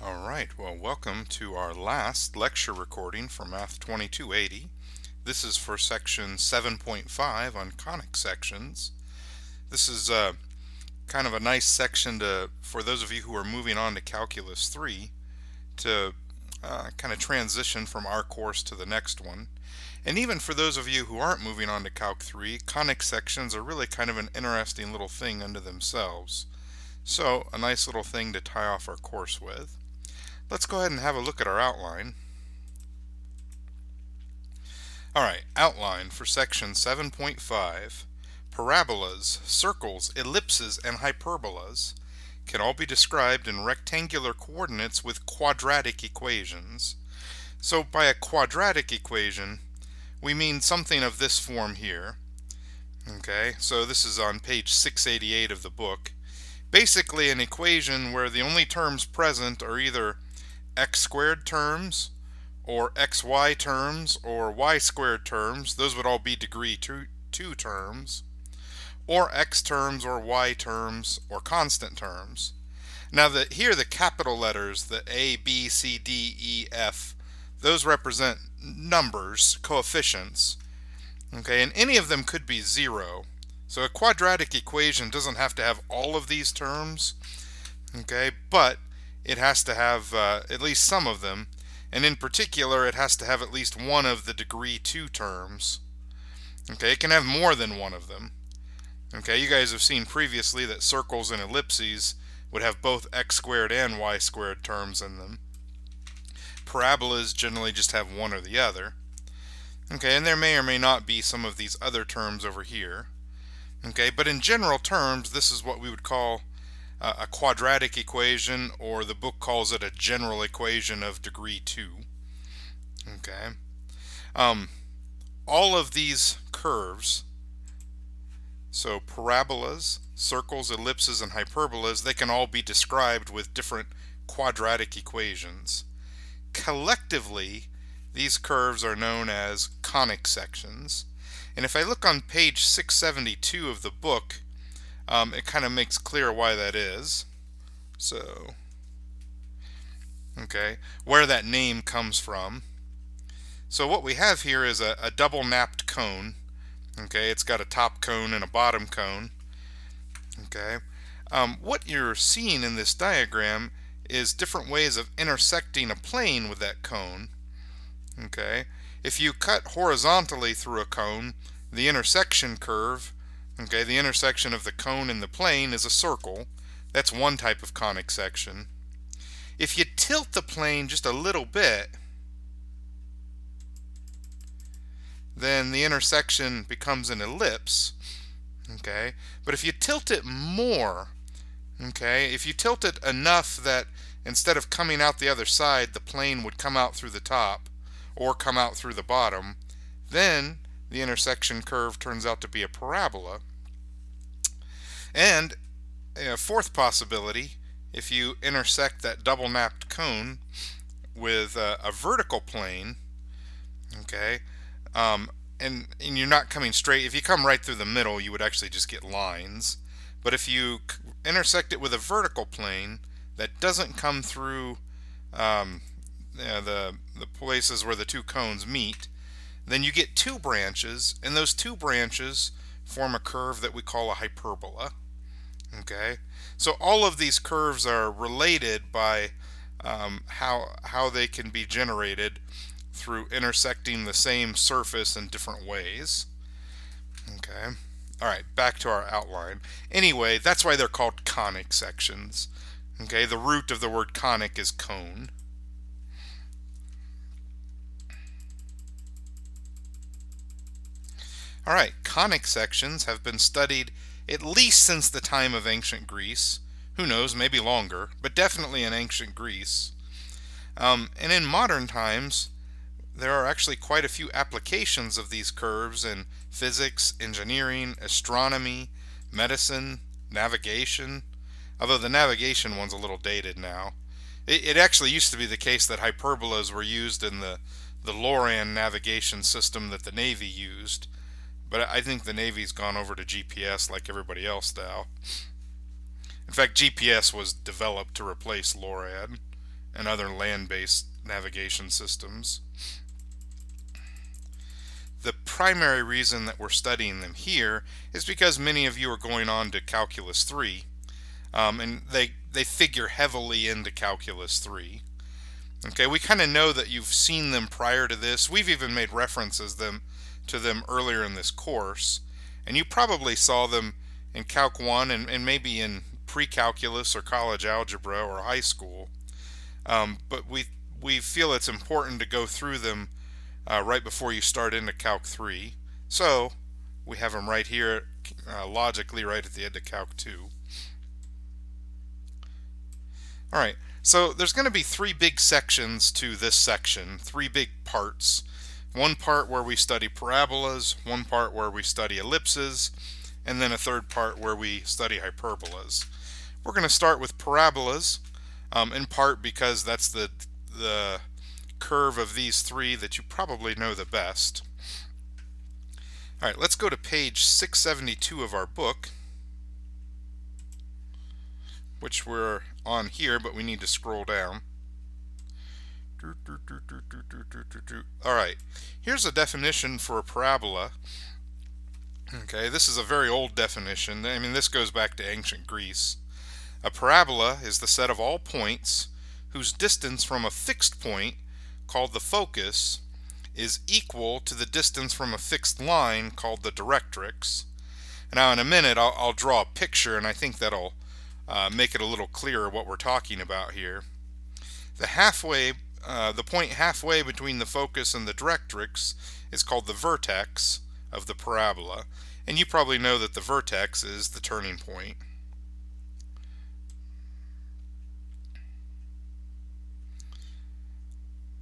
Alright, well, welcome to our last lecture recording for Math 2280. This is for section 7.5 on conic sections. This is kind of a nice section for those of you who are moving on to Calculus 3 to kind of transition from our course to the next one. And even for those of you who aren't moving on to Calc 3, conic sections are really kind of an interesting little thing unto themselves. So, a nice little thing to tie off our course with. Let's go ahead and have a look at our outline. Alright, outline for section 7.5. Parabolas, circles, ellipses, and hyperbolas can all be described in rectangular coordinates with quadratic equations. So by a quadratic equation, we mean something of this form here. Okay, so this is on page 688 of the book. Basically an equation where the only terms present are either x squared terms or xy terms or y squared terms. Those would all be degree 2 terms, or x terms or y terms or constant terms. Now here the capital letters, the A, B, C, D, E, F, those represent numbers, coefficients. Okay, and any of them could be 0. So a quadratic equation doesn't have to have all of these terms, okay, but it has to have at least some of them, and in particular it has to have at least one of the degree 2 terms. Okay, it can have more than one of them. Okay, you guys have seen previously that circles and ellipses would have both x squared and y squared terms in them. Parabolas generally just have one or the other. Okay, and there may or may not be some of these other terms over here. Okay, but in general terms, this is what we would call a quadratic equation, or the book calls it a general equation of degree 2. Okay. All of these curves, so parabolas, circles, ellipses, and hyperbolas, they can all be described with different quadratic equations. Collectively, these curves are known as conic sections. And if I look on page 672 of the book, it kind of makes clear why that is. So, okay, where that name comes from. So what we have here is a double napped cone. Okay, it's got a top cone and a bottom cone. Okay, what you're seeing in this diagram is different ways of intersecting a plane with that cone. Okay, if you cut horizontally through a cone, the intersection curve, okay, the intersection of the cone and the plane is a circle. That's one type of conic section. If you tilt the plane just a little bit, then the intersection becomes an ellipse. Okay, but if you tilt it more, okay, if you tilt it enough that instead of coming out the other side, the plane would come out through the top or come out through the bottom, then the intersection curve turns out to be a parabola. And a fourth possibility, if you intersect that double napped cone with a vertical plane, okay, and you're not coming straight. If you come right through the middle, you would actually just get lines. But if you intersect it with a vertical plane that doesn't come through the places where the two cones meet, then you get two branches, and those two branches form a curve that we call a hyperbola. Okay, so all of these curves are related by how they can be generated through intersecting the same surface in different ways. Okay, alright, back to our outline. Anyway, that's why they're called conic sections. Okay, the root of the word conic is cone. Alright, conic sections have been studied at least since the time of ancient Greece. Who knows, maybe longer, but definitely in ancient Greece. And in modern times, there are actually quite a few applications of these curves in physics, engineering, astronomy, medicine, navigation, although the navigation one's a little dated now. It actually used to be the case that hyperbolas were used in the Loran navigation system that the Navy used, but I think the Navy's gone over to GPS like everybody else now. In fact, GPS was developed to replace LORAN. and other land-based navigation systems. The primary reason that we're studying them here is because many of you are going on to Calculus 3, and they figure heavily into Calculus 3. Okay, we kind of know that you've seen them prior to this. We've even made references to them earlier in this course, and you probably saw them in Calc 1 and maybe in pre-calculus or college algebra or high school. But we feel it's important to go through them right before you start into Calc 3. So we have them right here logically right at the end of Calc 2. Alright, so there's going to be three big sections to this section, three big parts. One part where we study parabolas, one part where we study ellipses, and then a third part where we study hyperbolas. We're going to start with parabolas, in part because that's the curve of these three that you probably know the best. Alright, let's go to page 672 of our book, which we're on here, but we need to scroll down. Alright, here's a definition for a parabola. Okay, this is a very old definition. I mean, this goes back to ancient Greece. A parabola is the set of all points whose distance from a fixed point, called the focus, is equal to the distance from a fixed line, called the directrix. Now in a minute I'll draw a picture, and I think that'll make it a little clearer what we're talking about here. The point halfway between the focus and the directrix is called the vertex of the parabola, and you probably know that the vertex is the turning point.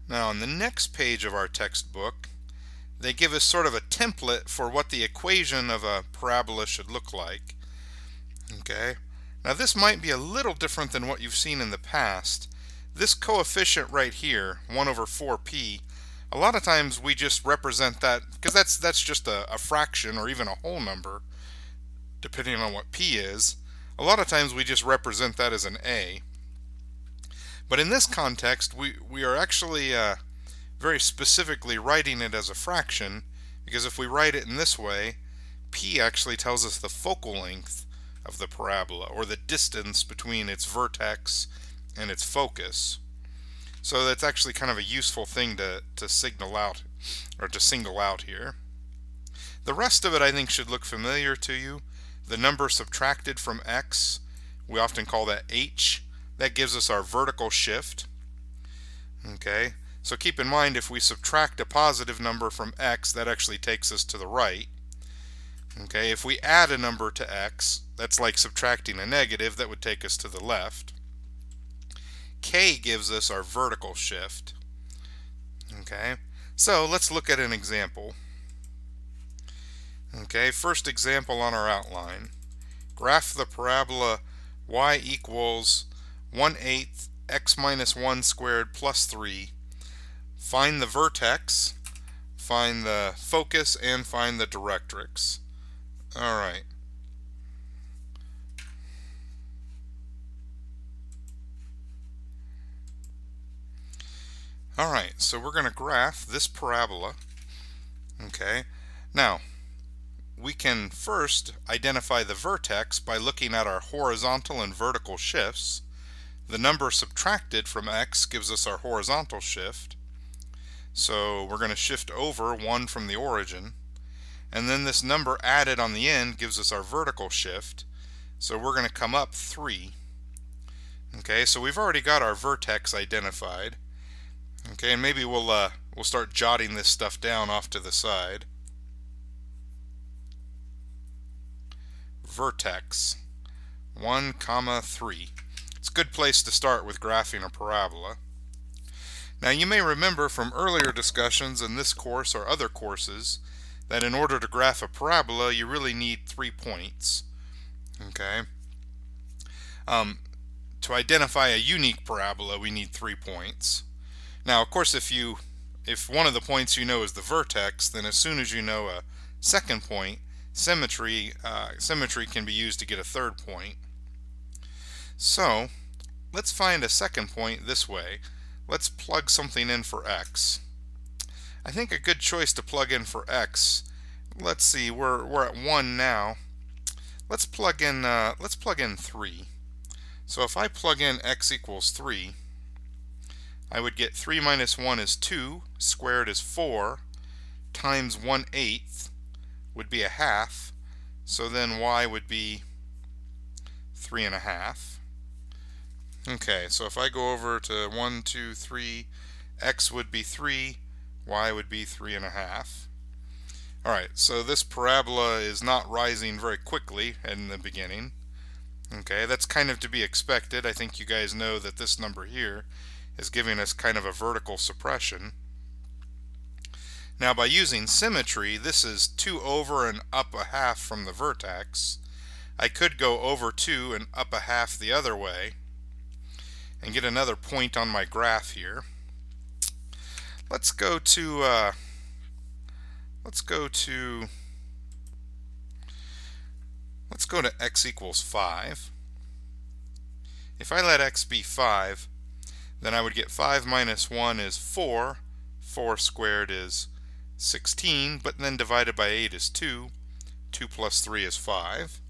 Now on the next page of our textbook, they give us sort of a template for what the equation of a parabola should look like. Okay, now this might be a little different than what you've seen in the past. This coefficient right here, 1 over 4p, a lot of times we just represent that, because that's just a fraction or even a whole number, depending on what p is. A lot of times we just represent that as an a. But in this context, we are actually very specifically writing it as a fraction, because if we write it in this way, p actually tells us the focal length of the parabola, or the distance between its vertex and its focus. So that's actually kind of a useful thing to signal out, or to single out here. The rest of it I think should look familiar to you. The number subtracted from x, we often call that h. That gives us our vertical shift. Okay, so keep in mind, if we subtract a positive number from x, that actually takes us to the right. Okay, if we add a number to x, that's like subtracting a negative, that would take us to the left. K gives us our vertical shift. Okay, so let's look at an example. Okay, first example on our outline. Graph the parabola y equals 1/8 x minus 1 squared plus 3. Find the vertex, find the focus, and find the directrix. Alright. Alright, so we're going to graph this parabola. Okay, now we can first identify the vertex by looking at our horizontal and vertical shifts. The number subtracted from x gives us our horizontal shift. So we're going to shift over 1 from the origin. And then this number added on the end gives us our vertical shift. So we're going to come up 3. Okay, so we've already got our vertex identified. Okay, and maybe we'll start jotting this stuff down off to the side. Vertex 1, 3. It's a good place to start with graphing a parabola. Now you may remember from earlier discussions in this course or other courses that in order to graph a parabola you really need 3 points. Okay. To identify a unique parabola we need 3 points. Now of course if one of the points you know is the vertex, then as soon as you know a second point, symmetry can be used to get a third point. So let's find a second point this way. Let's plug something in for x. I think a good choice to plug in for x, let's see, we're at 1 now. Let's plug in 3. So if I plug in x equals 3, I would get 3 minus 1 is 2, squared is 4, times 1/8 would be a half, so then y would be 3.5. Okay, so if I go over to 1, 2, 3, x would be 3, y would be 3.5. Alright, so this parabola is not rising very quickly in the beginning. Okay, that's kind of to be expected. I think you guys know that this number here is giving us kind of a vertical suppression. Now by using symmetry, this is 2 over and up a half from the vertex. I could go over 2 and up a half the other way and get another point on my graph here. Let's go to x equals 5. If I let x be 5, then I would get 5 minus 1 is 4. 4 squared is 16, but then divided by 8 is 2. 2 plus 3 is 5.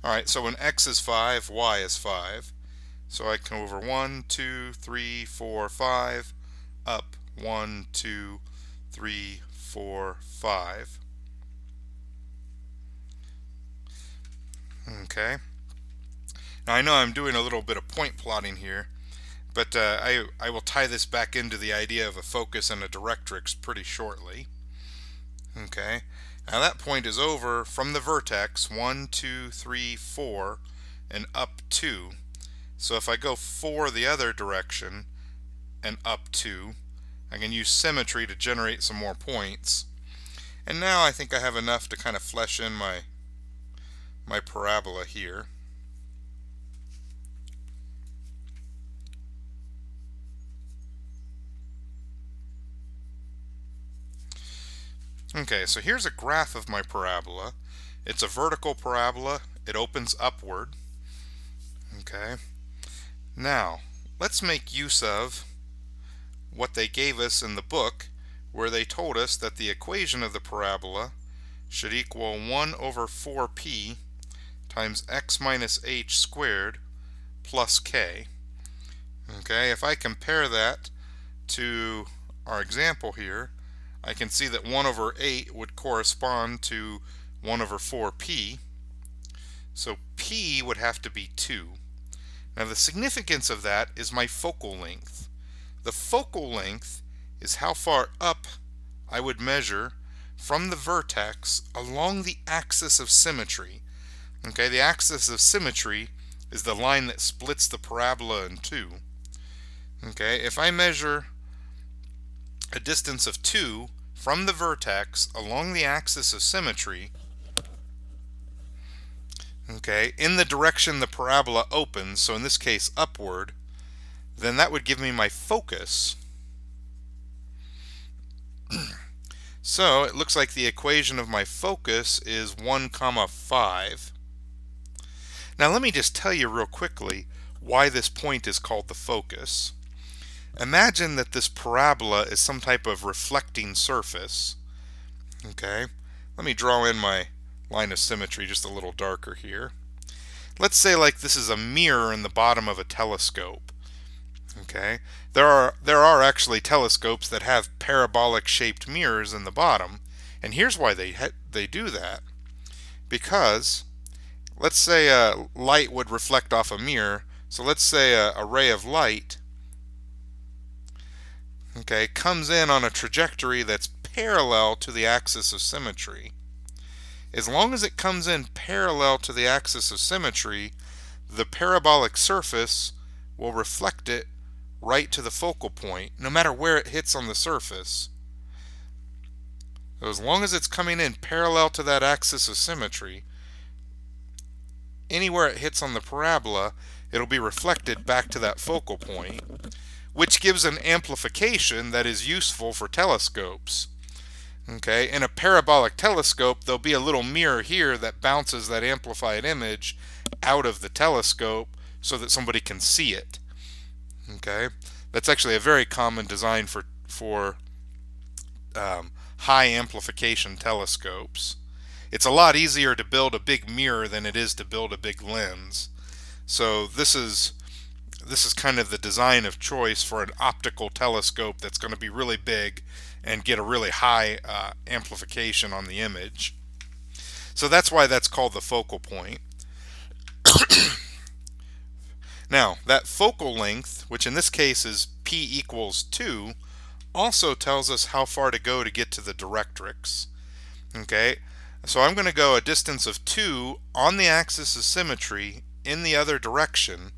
Alright, so when x is 5, y is 5. So I can go over 1, 2, 3, 4, 5, up 1, 2, 3, 4, 5. Okay. Now I know I'm doing a little bit of point plotting here, but I will tie this back into the idea of a focus and a directrix pretty shortly. Okay. Now that point is over from the vertex, 1, 2, 3, 4, and up 2. So if I go 4 the other direction and up 2, I can use symmetry to generate some more points. And now I think I have enough to kind of flesh in my parabola here. Okay, so here's a graph of my parabola. It's a vertical parabola. It opens upward. Okay. Now, let's make use of what they gave us in the book, where they told us that the equation of the parabola should equal 1 over 4p times x minus h squared plus k. Okay, if I compare that to our example here, I can see that 1 over 8 would correspond to 1 over 4p. So p would have to be 2. Now the significance of that is my focal length. The focal length is how far up I would measure from the vertex along the axis of symmetry. Okay, the axis of symmetry is the line that splits the parabola in two. Okay, if I measure a distance of 2 from the vertex along the axis of symmetry, okay, in the direction the parabola opens, so in this case upward, then that would give me my focus. So it looks like the equation of my focus is 1, 5. Now let me just tell you real quickly why this point is called the focus. Imagine that this parabola is some type of reflecting surface. Okay, let me draw in my line of symmetry just a little darker here. Let's say like this is a mirror in the bottom of a telescope. Okay, there are actually telescopes that have parabolic shaped mirrors in the bottom, and here's why they do that. Because let's say light would reflect off a mirror. So let's say a ray of light, okay, comes in on a trajectory that's parallel to the axis of symmetry. As long as it comes in parallel to the axis of symmetry, the parabolic surface will reflect it right to the focal point, no matter where it hits on the surface. So as long as it's coming in parallel to that axis of symmetry, anywhere it hits on the parabola, it'll be reflected back to that focal point, which gives an amplification that is useful for telescopes. Okay, in a parabolic telescope, there'll be a little mirror here that bounces that amplified image out of the telescope so that somebody can see it. Okay, that's actually a very common design for high amplification telescopes. It's a lot easier to build a big mirror than it is to build a big lens. So this is kind of the design of choice for an optical telescope that's going to be really big and get a really high amplification on the image. So that's why that's called the focal point. Now, that focal length, which in this case is p equals 2, also tells us how far to go to get to the directrix. Okay, so I'm going to go a distance of 2 on the axis of symmetry in the other direction,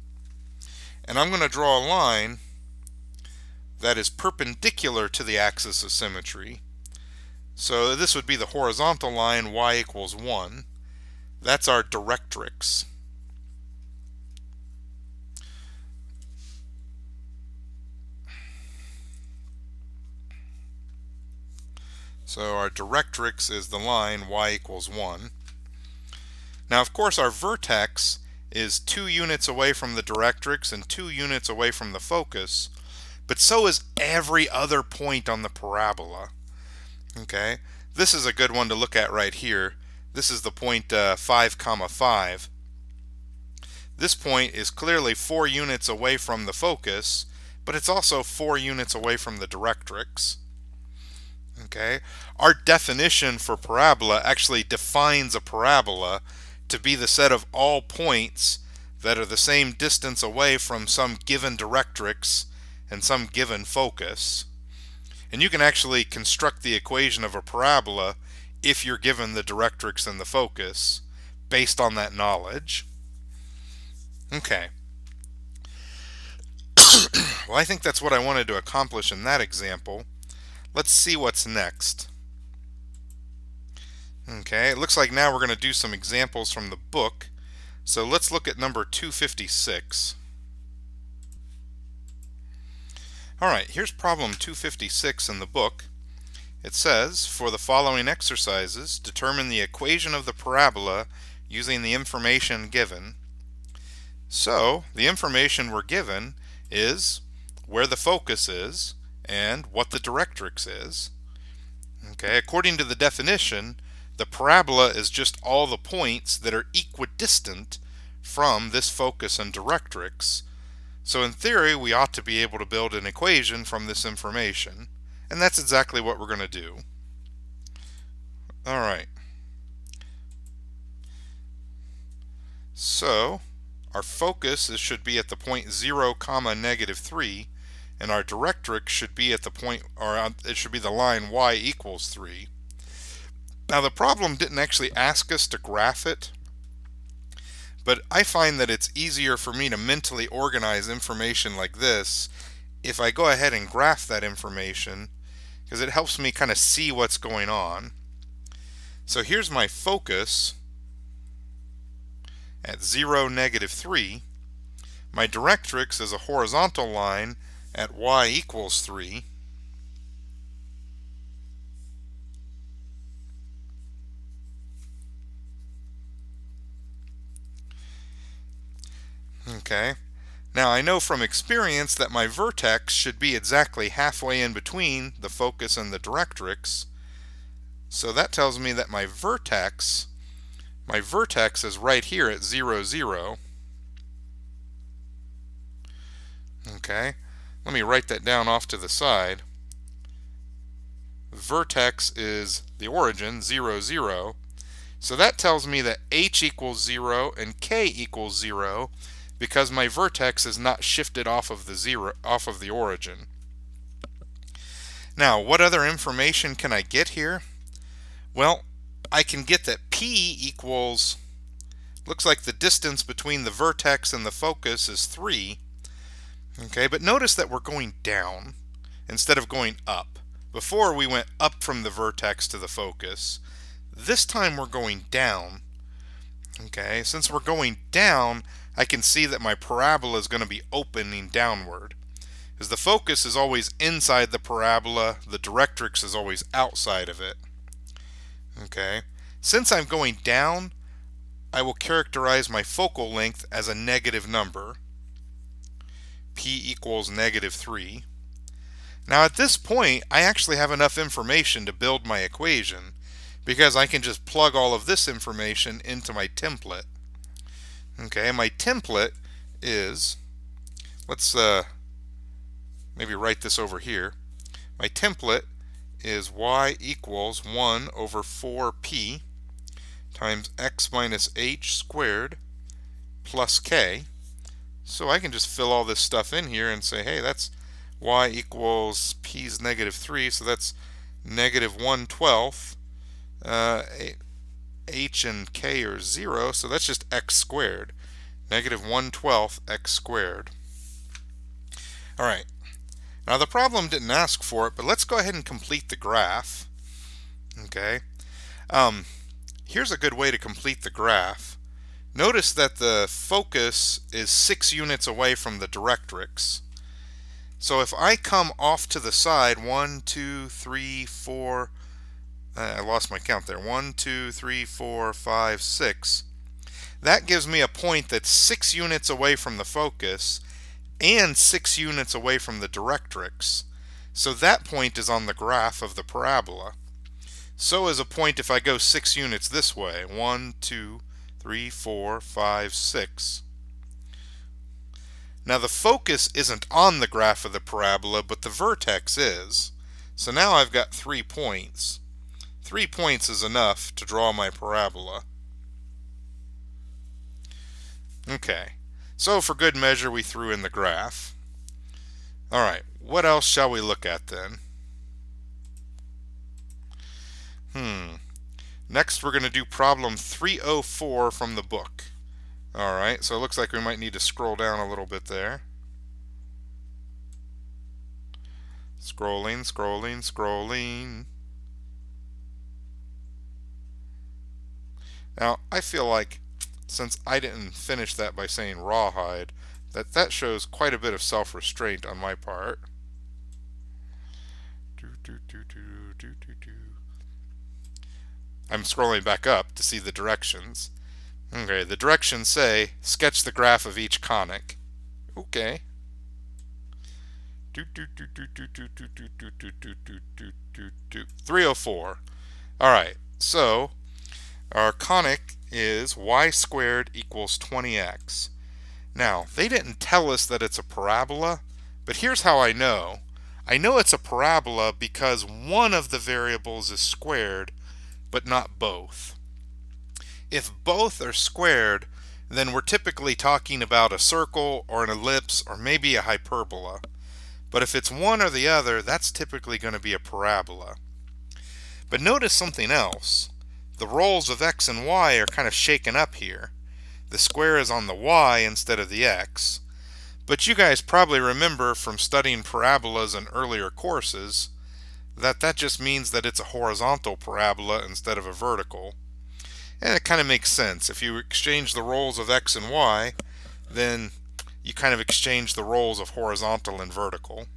and I'm going to draw a line that is perpendicular to the axis of symmetry. So this would be the horizontal line y equals 1. That's our directrix. So our directrix is the line y equals 1. Now, of course, our vertex is 2 units away from the directrix and 2 units away from the focus, but so is every other point on the parabola. Okay, this is a good one to look at right here. This is the point 5, 5. This point is clearly 4 units away from the focus, but it's also 4 units away from the directrix. Okay, our definition for parabola actually defines a parabola to be the set of all points that are the same distance away from some given directrix and some given focus. And you can actually construct the equation of a parabola if you're given the directrix and the focus based on that knowledge. Okay. Well, I think that's what I wanted to accomplish in that example. Let's see what's next. Okay, it looks like now we're going to do some examples from the book. So let's look at number 256. Alright, here's problem 256 in the book. It says, for the following exercises, determine the equation of the parabola using the information given. So, the information we're given is where the focus is and what the directrix is. Okay, according to the definition, the parabola is just all the points that are equidistant from this focus and directrix. So in theory, we ought to be able to build an equation from this information, and that's exactly what we're going to do. Alright. So, our focus should be at the point 0, -3, and our directrix should be at the point, or it should be the line y equals 3. Now the problem didn't actually ask us to graph it, but I find that it's easier for me to mentally organize information like this if I go ahead and graph that information, because it helps me kind of see what's going on. So here's my focus at 0, -3. My directrix is a horizontal line at y equals 3. Okay, now I know from experience that my vertex should be exactly halfway in between the focus and the directrix. So that tells me that my vertex is right here at 0, 0. Okay, let me write that down off to the side. Vertex is the origin, 0, 0. So that tells me that h equals 0 and k equals 0 because my vertex is not shifted off of the origin. Now, what other information can I get here? Well, I can get that p equals, looks like the distance between the vertex and the focus is 3. Okay, but notice that we're going down instead of going up. Before we went up from the vertex to the focus. This time we're going down. Okay, since we're going down, I can see that my parabola is going to be opening downward. Because the focus is always inside the parabola, the directrix is always outside of it. Okay, since I'm going down, I will characterize my focal length as a negative number. P equals -3. Now at this point, I actually have enough information to build my equation because I can just plug all of this information into my template. Okay, my template is, let's maybe write this over here. My template is y equals 1 over 4p times x minus h squared plus k. So I can just fill all this stuff in here and say, hey, that's y equals p's -3, so that's -1/12. H and k are 0, so that's just x squared. -1/12 x squared. Alright, now the problem didn't ask for it, but let's go ahead and complete the graph. Okay, here's a good way to complete the graph. Notice that the focus is 6 units away from the directrix. So if I come off to the side, 1, 2, 3, 4, I lost my count there, 1, 2, 3, 4, 5, 6. That gives me a point that's 6 units away from the focus and 6 units away from the directrix. So that point is on the graph of the parabola. So is a point if I go 6 units this way, 1, 2, 3, 4, 5, 6. Now the focus isn't on the graph of the parabola, but the vertex is. So now I've got 3 points. 3 points is enough to draw my parabola. Okay, so for good measure we threw in the graph. Alright, what else shall we look at then? Next we're going to do problem 304 from the book. Alright, so it looks like we might need to scroll down a little bit there. Scrolling, scrolling, scrolling. Now, I feel like, since I didn't finish that by saying rawhide, that shows quite a bit of self-restraint on my part. I'm scrolling back up to see the directions. Okay, the directions say, sketch the graph of each conic. Okay. 304. Alright, so our conic is y squared equals 20x. Now, they didn't tell us that it's a parabola, but here's how I know. I know it's a parabola because one of the variables is squared, but not both. If both are squared, then we're typically talking about a circle or an ellipse or maybe a hyperbola. But if it's one or the other, that's typically going to be a parabola. But notice something else. The roles of x and y are kind of shaken up here. The square is on the y instead of the x. But you guys probably remember from studying parabolas in earlier courses that just means that it's a horizontal parabola instead of a vertical. And it kind of makes sense. If you exchange the roles of x and y, then you kind of exchange the roles of horizontal and vertical.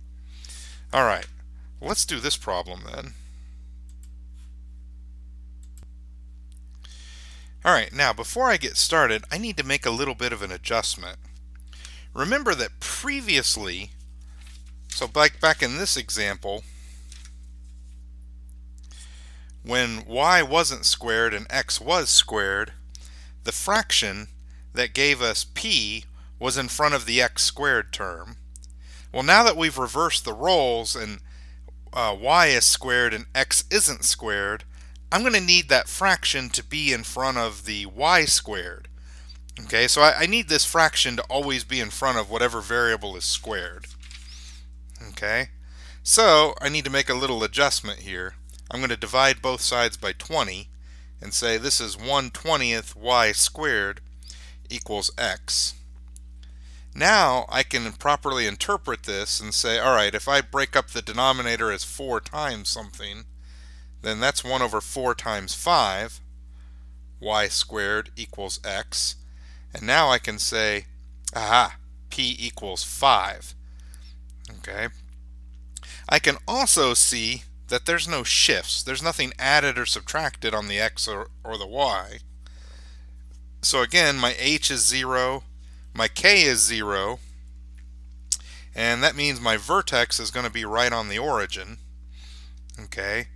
Alright, let's do this problem then. Alright, now before I get started, I need to make a little bit of an adjustment. Remember that previously, so back in this example, when y wasn't squared and x was squared, the fraction that gave us p was in front of the x squared term. Well, now that we've reversed the roles and y is squared and x isn't squared, I'm going to need that fraction to be in front of the y squared. Okay, so I need this fraction to always be in front of whatever variable is squared. Okay, so I need to make a little adjustment here. I'm going to divide both sides by 20 and say this is 1/20 y squared equals x. Now I can properly interpret this and say, alright, if I break up the denominator as 4 times something, then that's 1 over 4 times 5, y squared equals x. And now I can say, aha, p equals 5. Okay. I can also see that there's no shifts. There's nothing added or subtracted on the x or the y. So again, my h is 0, my k is 0, and that means my vertex is going to be right on the origin. Okay.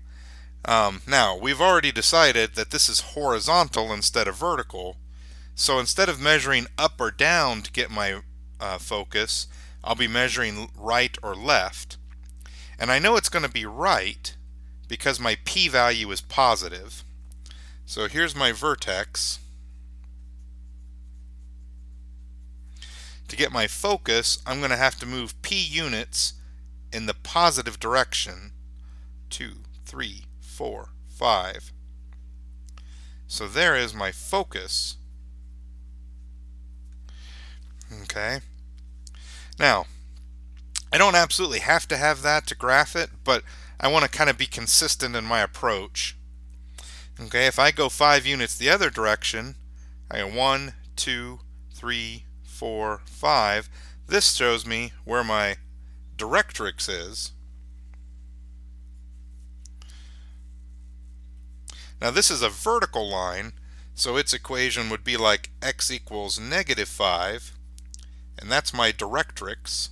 Now, we've already decided that this is horizontal instead of vertical. So instead of measuring up or down to get my focus, I'll be measuring right or left. And I know it's going to be right because my p-value is positive. So here's my vertex. To get my focus, I'm going to have to move p units in the positive direction. 2, 3, 4, 5. So there is my focus. Okay. Now, I don't absolutely have to have that to graph it, but I want to kind of be consistent in my approach. Okay, if I go 5 units the other direction, I go 1, 2, 3, 4, 5. This shows me where my directrix is. Now this is a vertical line, so its equation would be like x equals -5, and that's my directrix.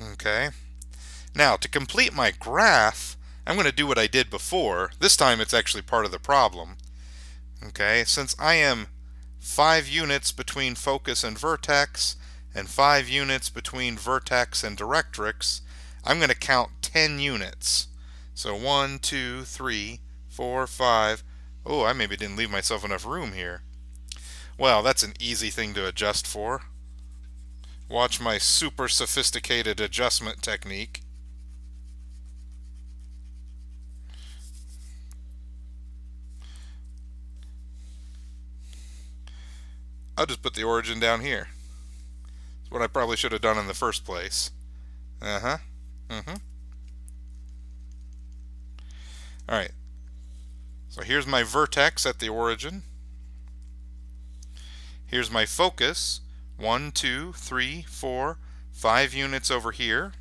Okay. Now to complete my graph, I'm going to do what I did before. This time it's actually part of the problem. Okay, since I am 5 units between focus and vertex, and 5 units between vertex and directrix, I'm going to count 10 units. So 1, 2, 3, 4, 5. Oh, I maybe didn't leave myself enough room here. Well, that's an easy thing to adjust for. Watch my super sophisticated adjustment technique. I'll just put the origin down here. That's what I probably should have done in the first place. Alright, so here's my vertex at the origin. Here's my focus. 1, 2, 3, 4, 5 units over here.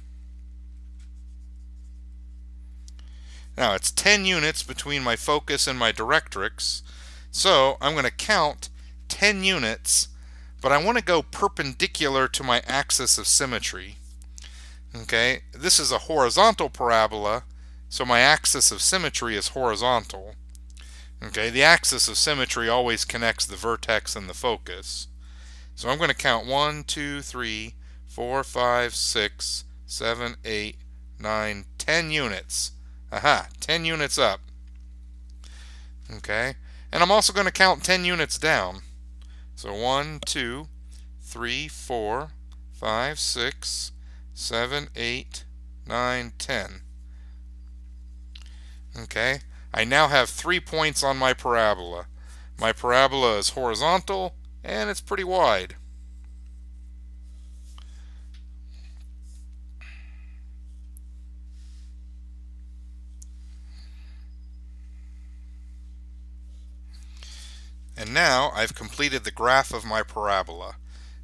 Now it's 10 units between my focus and my directrix. So I'm going to count 10 units, but I want to go perpendicular to my axis of symmetry. Okay, this is a horizontal parabola, so my axis of symmetry is horizontal. Okay, the axis of symmetry always connects the vertex and the focus. So I'm going to count 1, 2, 3, 4, 5, 6, 7, 8, 9, 10 units. Aha, 10 units up. Okay, and I'm also going to count 10 units down. So 1, 2, 3, 4, 5, 6, 7, 8, 9, 10. Okay, I now have 3 points on my parabola. My parabola is horizontal and it's pretty wide. And now I've completed the graph of my parabola.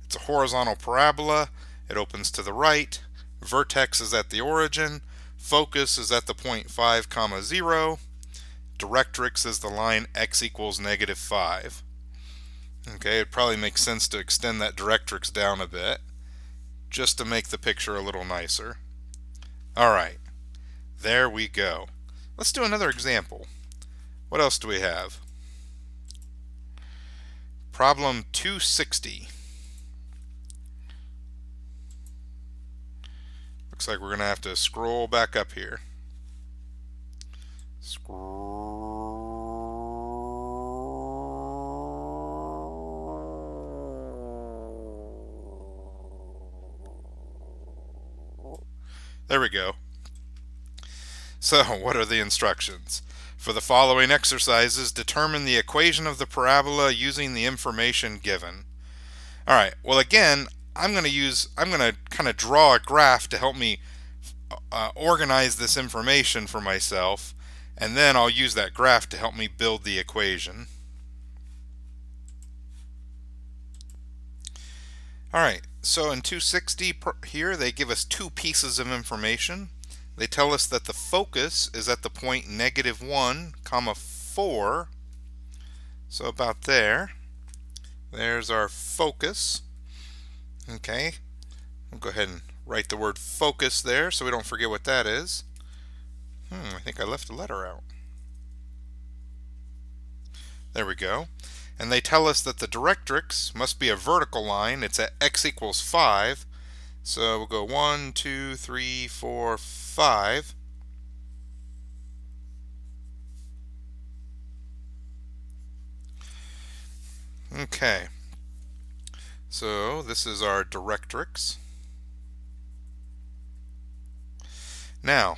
It's a horizontal parabola. It opens to the right. Vertex is at the origin. Focus is at the point 5, 0. Directrix is the line x equals -5. Okay, it probably makes sense to extend that directrix down a bit just to make the picture a little nicer. Alright, there we go. Let's do another example. What else do we have? Problem 260. Looks like we're going to have to scroll back up here. There we go. So, what are the instructions? For the following exercises, determine the equation of the parabola using the information given. Alright, well again, I'm going to kind of draw a graph to help me organize this information for myself, and then I'll use that graph to help me build the equation. Alright, so in 260 here they give us 2 pieces of information. They tell us that the focus is at the point -1, 4, So about there. There's our focus. Okay, we'll go ahead and write the word focus there so we don't forget what that is. I think I left a letter out. There we go. And they tell us that the directrix must be a vertical line. It's at x equals 5. So we'll go 1, 2, 3, 4, 5. Okay. So this is our directrix. Now,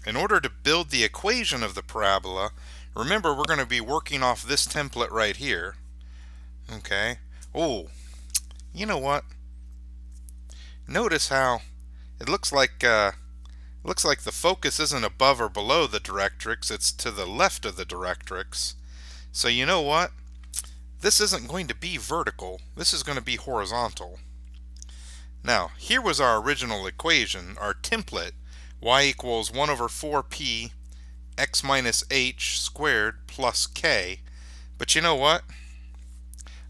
in order to build the equation of the parabola, remember we're going to be working off this template right here. Okay. Oh, you know what? Notice how it looks like the focus isn't above or below the directrix, it's to the left of the directrix. So you know what? This isn't going to be vertical, this is going to be horizontal. Now, here was our original equation, our template, y equals 1 over 4p x minus h squared plus k. But you know what?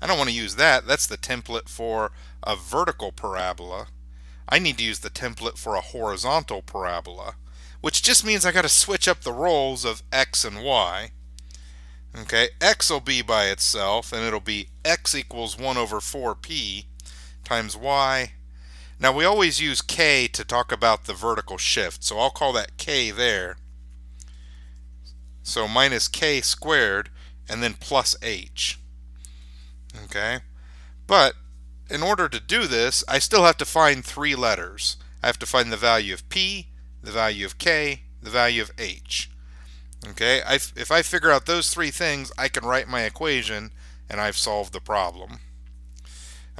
I don't want to use that. That's the template for a vertical parabola. I need to use the template for a horizontal parabola, which just means I got to switch up the roles of x and y. Okay, x will be by itself, and it'll be x equals 1 over 4p times y. Now we always use k to talk about the vertical shift, so I'll call that k there. So minus k squared, and then plus h. Okay, but in order to do this, I still have to find 3 letters. I have to find the value of p, the value of k, the value of h. Okay, if I figure out those 3 things, I can write my equation and I've solved the problem.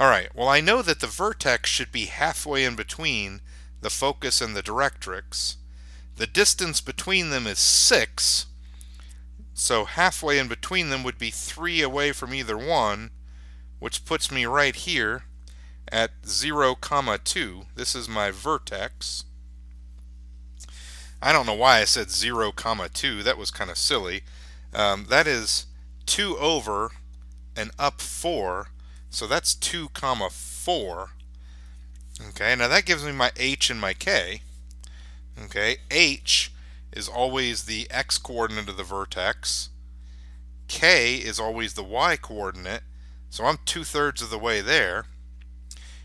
Alright, well I know that the vertex should be halfway in between the focus and the directrix. The distance between them is 6, so halfway in between them would be 3 away from either one, which puts me right here at 0, 2. This is my vertex. I don't know why I said 0, 2. That was kind of silly. That is 2 over and up 4. So that's 2, 4. Okay, now that gives me my h and my k. Okay, h is always the x coordinate of the vertex. K is always the y coordinate. So I'm 2/3 of the way there.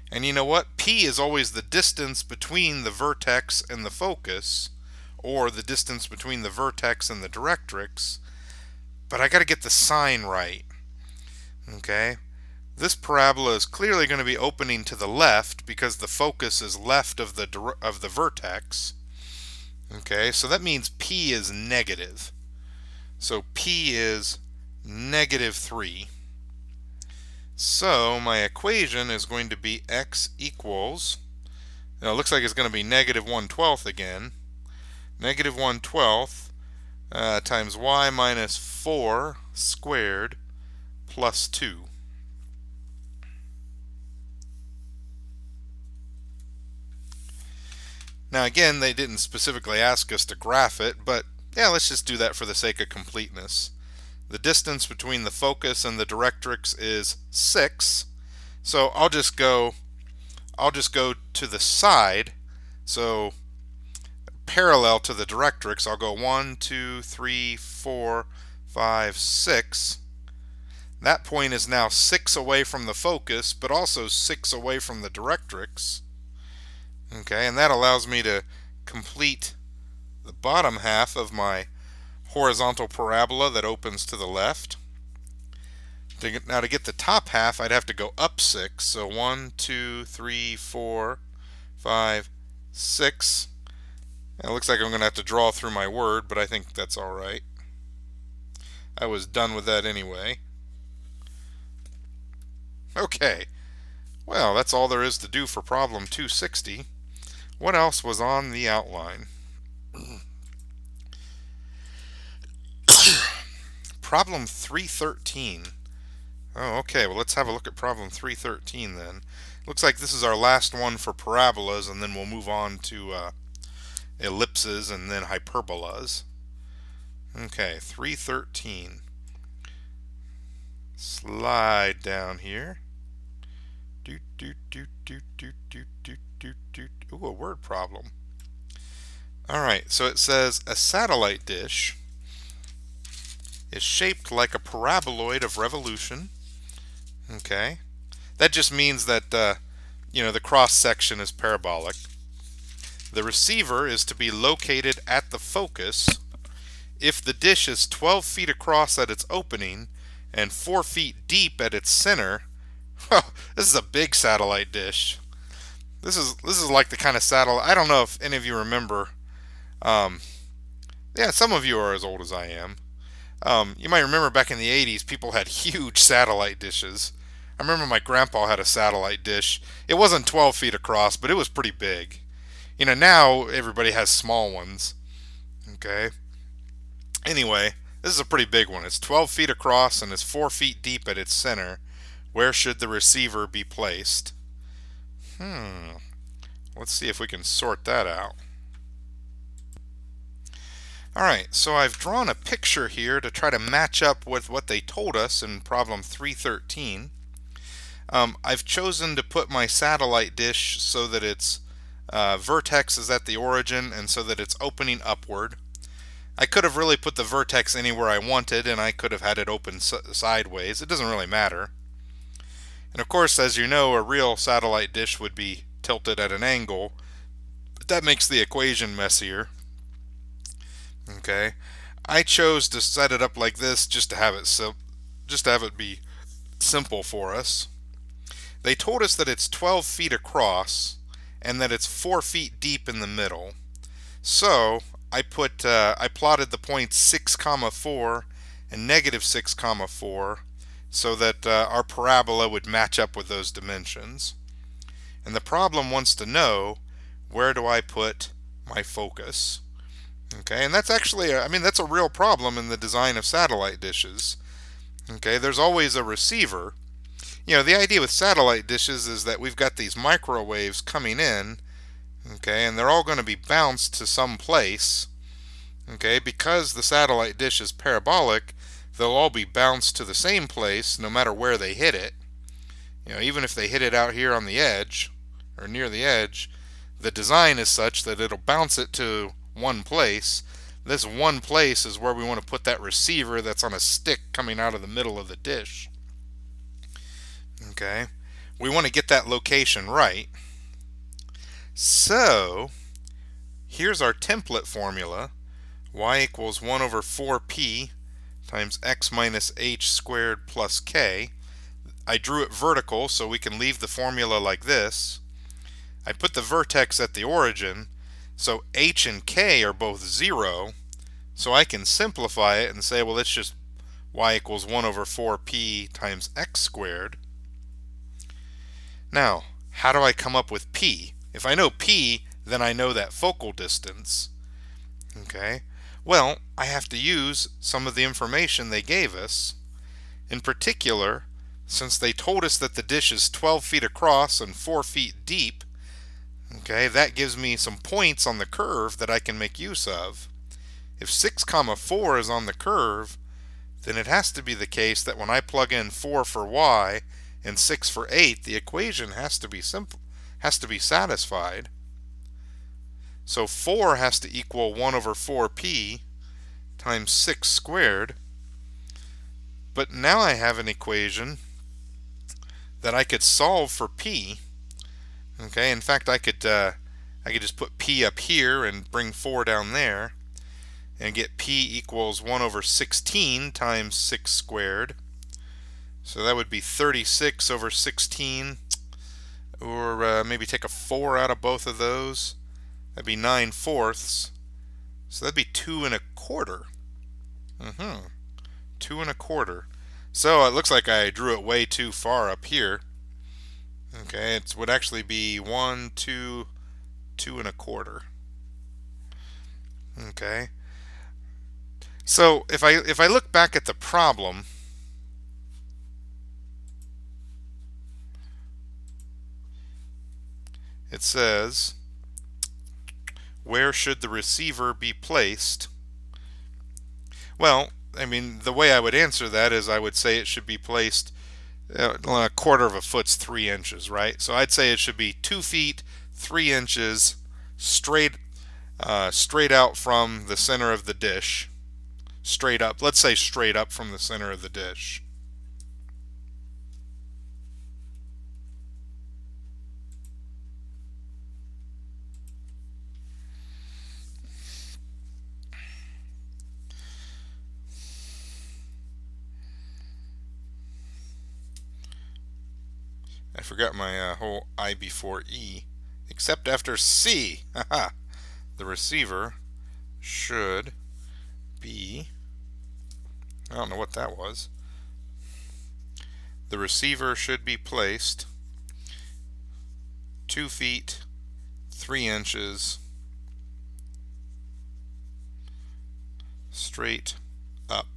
And you know what? P is always the distance between the vertex and the focus, or the distance between the vertex and the directrix. But I got to get the sign right. Okay? This parabola is clearly going to be opening to the left because the focus is left of the vertex. Okay, so that means P is negative. So P is -3. So my equation is going to be x equals, now it looks like it's going to be -1/12 again. -1/12 times y minus 4 squared plus 2. Now again, they didn't specifically ask us to graph it, but yeah, let's just do that for the sake of completeness. The distance between the focus and the directrix is 6. So I'll just go to the side. So parallel to the directrix, I'll go 1, 2, 3, 4, 5, 6. That point is now 6 away from the focus, but also 6 away from the directrix. Okay, and that allows me to complete the bottom half of my horizontal parabola that opens to the left. Now to get the top half, I'd have to go up 6. So 1, 2, 3, 4, 5, 6. It looks like I'm going to have to draw through my word, but I think that's alright. I was done with that anyway. Okay, well, that's all there is to do for problem 260. What else was on the outline? Problem 313. Oh, okay, well let's have a look at problem 313 then. Looks like this is our last one for parabolas, and then we'll move on to ellipses and then hyperbolas. Okay, 313. slide down here. Ooh, a word problem. Alright, so it says a satellite dish is shaped like a paraboloid of revolution. Okay. That just means that, the cross section is parabolic. The receiver is to be located at the focus. If the dish is 12 feet across at its opening and 4 feet deep at its center, this is a big satellite dish. This is like the kind of satellite. I don't know if any of you remember. Yeah, some of you are as old as I am. You might remember back in the 80s, people had huge satellite dishes. I remember my grandpa had a satellite dish. It wasn't 12 feet across, but it was pretty big. Now everybody has small ones. Okay. Anyway, this is a pretty big one. It's 12 feet across and is 4 feet deep at its center. Where should the receiver be placed? Let's see if we can sort that out. Alright, so I've drawn a picture here to try to match up with what they told us in problem 313. I've chosen to put my satellite dish so that its vertex is at the origin and so that it's opening upward. I could have really put the vertex anywhere I wanted, and I could have had it open sideways. It doesn't really matter. And of course, as you know, a real satellite dish would be tilted at an angle, but that makes the equation messier. Okay, I chose to set it up like this just to have it be simple for us. They told us that it's 12 feet across and that it's 4 feet deep in the middle. So I plotted the points 6, 4 and negative 6, 4 so that our parabola would match up with those dimensions. And the problem wants to know, where do I put my focus? Okay, and that's actually, that's a real problem in the design of satellite dishes. Okay, there's always a receiver. The idea with satellite dishes is that we've got these microwaves coming in, okay, and they're all going to be bounced to some place. Okay, because the satellite dish is parabolic, they'll all be bounced to the same place no matter where they hit it. Even if they hit it out here on the edge, or near the edge, the design is such that it'll bounce it to one place. This one place is where we want to put that receiver that's on a stick coming out of the middle of the dish. Okay, we want to get that location right. So here's our template formula. Y equals 1 over 4p times x minus h squared plus k. I drew it vertical so we can leave the formula like this. I put the vertex at the origin, so h and k are both 0, so I can simplify it and say, well, it's just y equals 1 over 4p times x squared. Now, how do I come up with p? If I know p, then I know that focal distance. Okay, well, I have to use some of the information they gave us. In particular, since they told us that the dish is 12 feet across and 4 feet deep, okay, that gives me some points on the curve that I can make use of. If 6, 4 is on the curve, then it has to be the case that when I plug in 4 for y and 6 for 8, the equation has to be satisfied. So 4 has to equal 1 over 4p times 6 squared. But now I have an equation that I could solve for p. Okay, in fact, I could just put p up here and bring 4 down there and get p equals 1 over 16 times 6 squared. So that would be 36 over 16, or maybe take a 4 out of both of those. That'd be 9/4. So that'd be 2 1/4. 2 1/4. So it looks like I drew it way too far up here. Okay, it would actually be 1, 2, 2 1/4. Okay. So if I look back at the problem, it says, where should the receiver be placed? Well, I mean, the way I would answer that is I would say it should be placed a quarter of a foot's 3 inches, right? So I'd say it should be 2 feet 3 inches straight straight out from the center of the dish. Straight up. Let's say straight up from the center of the dish. I forgot my whole I before E, except after C. Haha. The receiver should be, I don't know what that was. The receiver should be placed 2 feet 3 inches straight up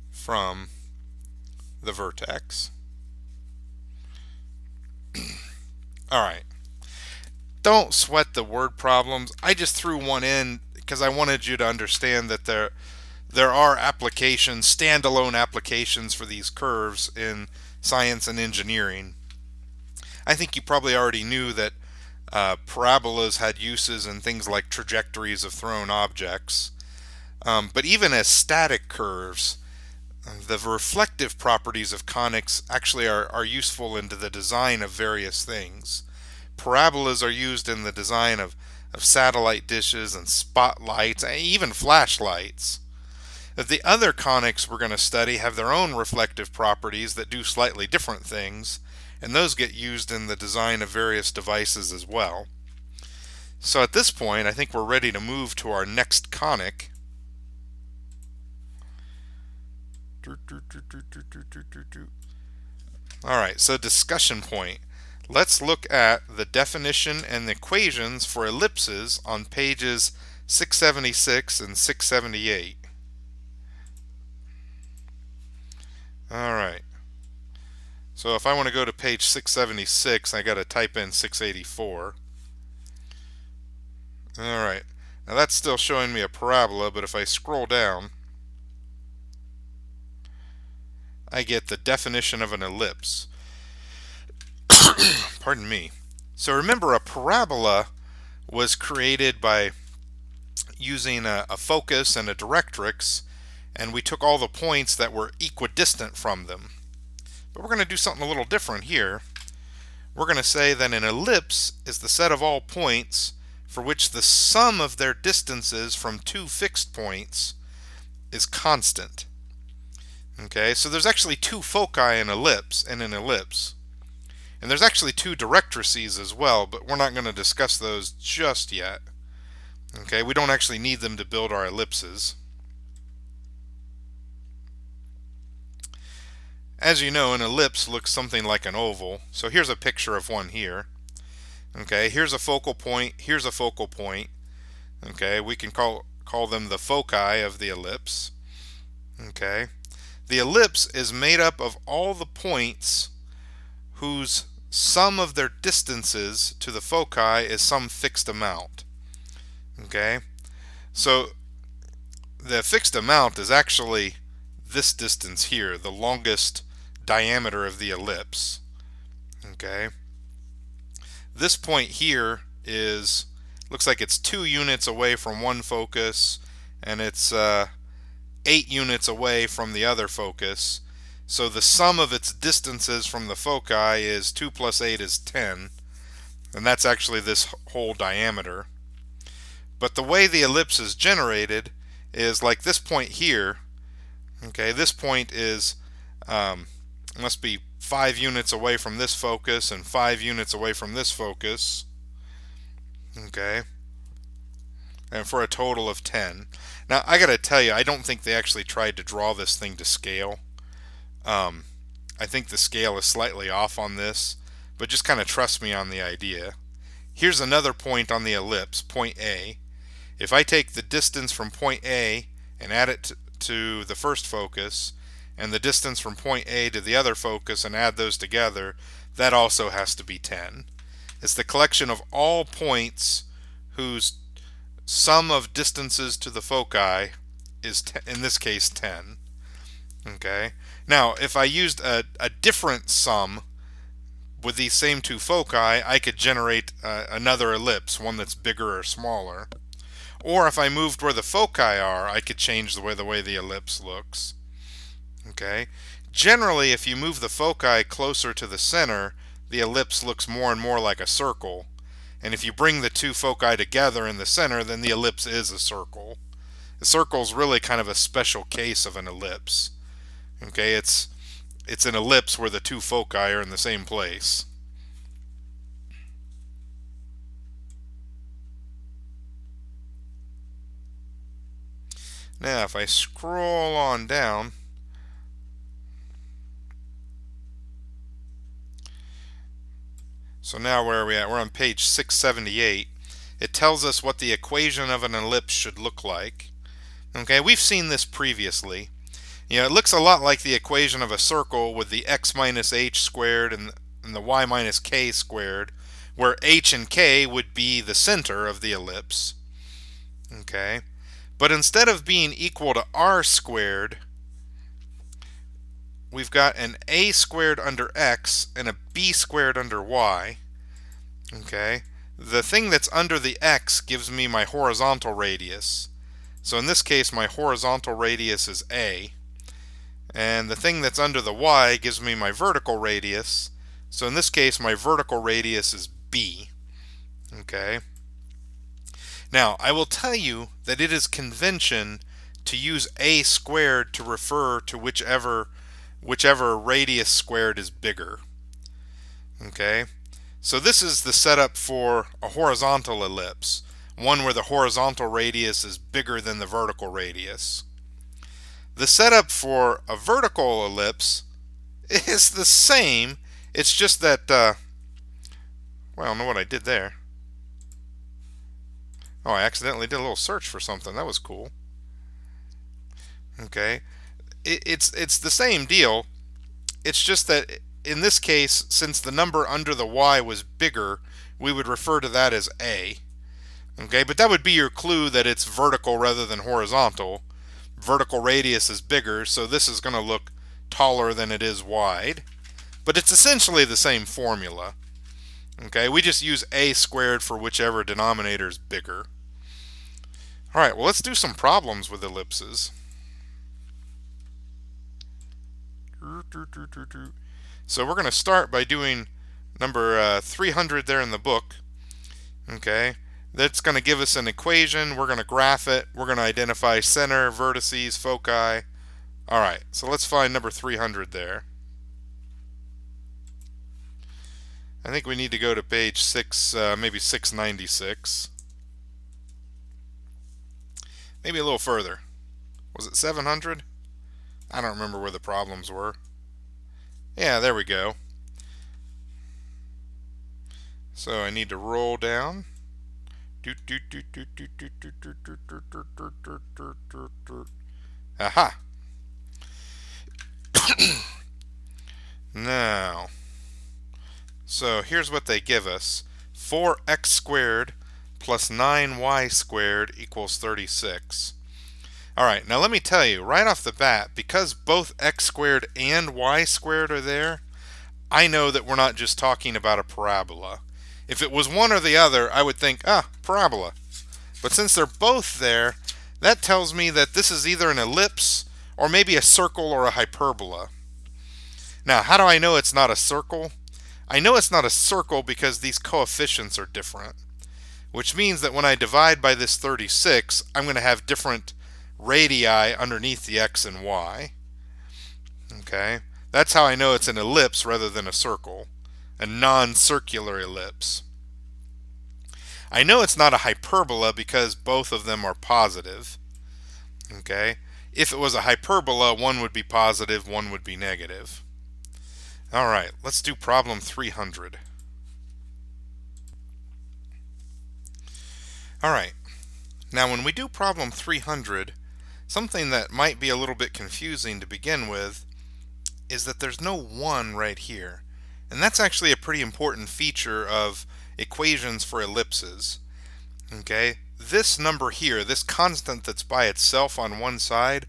from the vertex. Alright, don't sweat the word problems. I just threw one in because I wanted you to understand that there are applications, standalone applications for these curves in science and engineering. I think you probably already knew that parabolas had uses in things like trajectories of thrown objects. But even as static curves, the reflective properties of conics actually are useful into the design of various things. Parabolas are used in the design of satellite dishes and spotlights, and even flashlights. The other conics we're going to study have their own reflective properties that do slightly different things, and those get used in the design of various devices as well. So at this point, I think we're ready to move to our next conic. Alright, so discussion point. Let's look at the definition and the equations for ellipses on pages 676 and 678. Alright, so if I want to go to page 676, I got to type in 684. Alright, now that's still showing me a parabola, but if I scroll down, I get the definition of an ellipse. Pardon me. So remember, a parabola was created by using a focus and a directrix, and we took all the points that were equidistant from them. But we're going to do something a little different here. We're going to say that an ellipse is the set of all points for which the sum of their distances from two fixed points is constant. Okay, so there's actually two foci in an ellipse. And there's actually two directrices as well, but we're not going to discuss those just yet. Okay, we don't actually need them to build our ellipses. As you know, an ellipse looks something like an oval. So here's a picture of one here. Okay, here's a focal point, here's a focal point. Okay, we can call them the foci of the ellipse. Okay. The ellipse is made up of all the points whose sum of their distances to the foci is some fixed amount. Okay, so the fixed amount is actually this distance here, the longest diameter of the ellipse. Okay, this point here looks like it's 2 units away from one focus, and it's 8 units away from the other focus. So the sum of its distances from the foci is 2 plus 8 is 10, and that's actually this whole diameter. But the way the ellipse is generated is like this point here. Okay, this point is must be 5 units away from this focus and 5 units away from this focus. Okay, and for a total of 10. Now I gotta tell you, I don't think they actually tried to draw this thing to scale. I think the scale is slightly off on this, but just kind of trust me on the idea. Here's another point on the ellipse, point A. If I take the distance from point A and add it to the first focus, and the distance from point A to the other focus and add those together, that also has to be 10. It's the collection of all points whose sum of distances to the foci is, in this case, 10. Okay. Now, if I used a different sum with these same two foci, I could generate another ellipse, one that's bigger or smaller. Or if I moved where the foci are, I could change the way the ellipse looks. Okay. Generally, if you move the foci closer to the center, the ellipse looks more and more like a circle. And if you bring the two foci together in the center, then the ellipse is a circle. The circle is really kind of a special case of an ellipse. Okay, it's an ellipse where the two foci are in the same place. Now, if I scroll on down, so now where are we at? We're on page 678. It tells us what the equation of an ellipse should look like. Okay, we've seen this previously. It looks a lot like the equation of a circle with the x minus h squared and the y minus k squared, where h and k would be the center of the ellipse. Okay, but instead of being equal to r squared, we've got an a squared under x and a b squared under y. Okay, the thing that's under the x gives me my horizontal radius. So in this case, my horizontal radius is a. And the thing that's under the y gives me my vertical radius. So in this case, my vertical radius is b. Okay. Now, I will tell you that it is convention to use a squared to refer to whichever radius squared is bigger. Okay. So this is the setup for a horizontal ellipse, one where the horizontal radius is bigger than the vertical radius. The setup for a vertical ellipse is the same. It's just that, well, I don't know what I did there. Oh, I accidentally did a little search for something. That was cool. Okay. It's the same deal. It's just that in this case, since the number under the y was bigger, we would refer to that as a. Okay, but that would be your clue that it's vertical rather than horizontal. Vertical radius is bigger, so this is going to look taller than it is wide. But it's essentially the same formula. Okay, we just use a squared for whichever denominator is bigger. Alright, well, let's do some problems with ellipses. So we're going to start by doing number 300 there in the book. Okay. That's going to give us an equation. We're going to graph it. We're going to identify center, vertices, foci. Alright, so let's find number 300 there. I think we need to go to page 6, maybe 696. Maybe a little further. Was it 700? I don't remember where the problems were. Yeah, there we go. So I need to roll down. Aha! Now, so here's what they give us. 4x squared plus 9y squared equals 36. Alright, now let me tell you, right off the bat, because both x squared and y squared are there, I know that we're not just talking about a parabola. If it was one or the other, I would think, parabola. But since they're both there, that tells me that this is either an ellipse or maybe a circle or a hyperbola. Now, how do I know it's not a circle? I know it's not a circle because these coefficients are different, which means that when I divide by this 36, I'm going to have different radii underneath the x and y. Okay, that's how I know it's an ellipse rather than a circle, a non-circular ellipse. I know it's not a hyperbola because both of them are positive. Okay, if it was a hyperbola, one would be positive, one would be negative. Alright, let's do problem 300. Alright, now when we do problem 300, something that might be a little bit confusing to begin with is that there's no 1 right here. And that's actually a pretty important feature of equations for ellipses. Okay, this number here, this constant that's by itself on one side,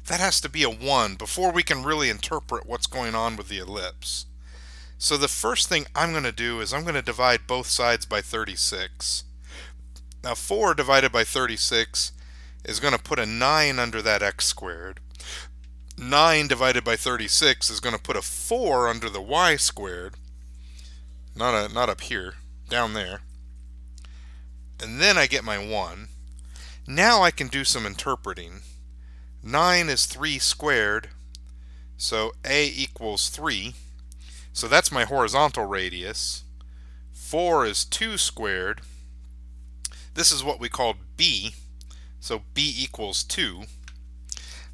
that has to be a 1 before we can really interpret what's going on with the ellipse. So the first thing I'm going to do is I'm going to divide both sides by 36. Now 4 divided by 36 is going to put a 9 under that x squared. 9 divided by 36 is going to put a 4 under the y squared. Not up here, down there. And then I get my 1. Now I can do some interpreting. 9 is 3 squared, so a equals 3. So that's my horizontal radius. 4 is 2 squared. This is what we called b, so b equals 2.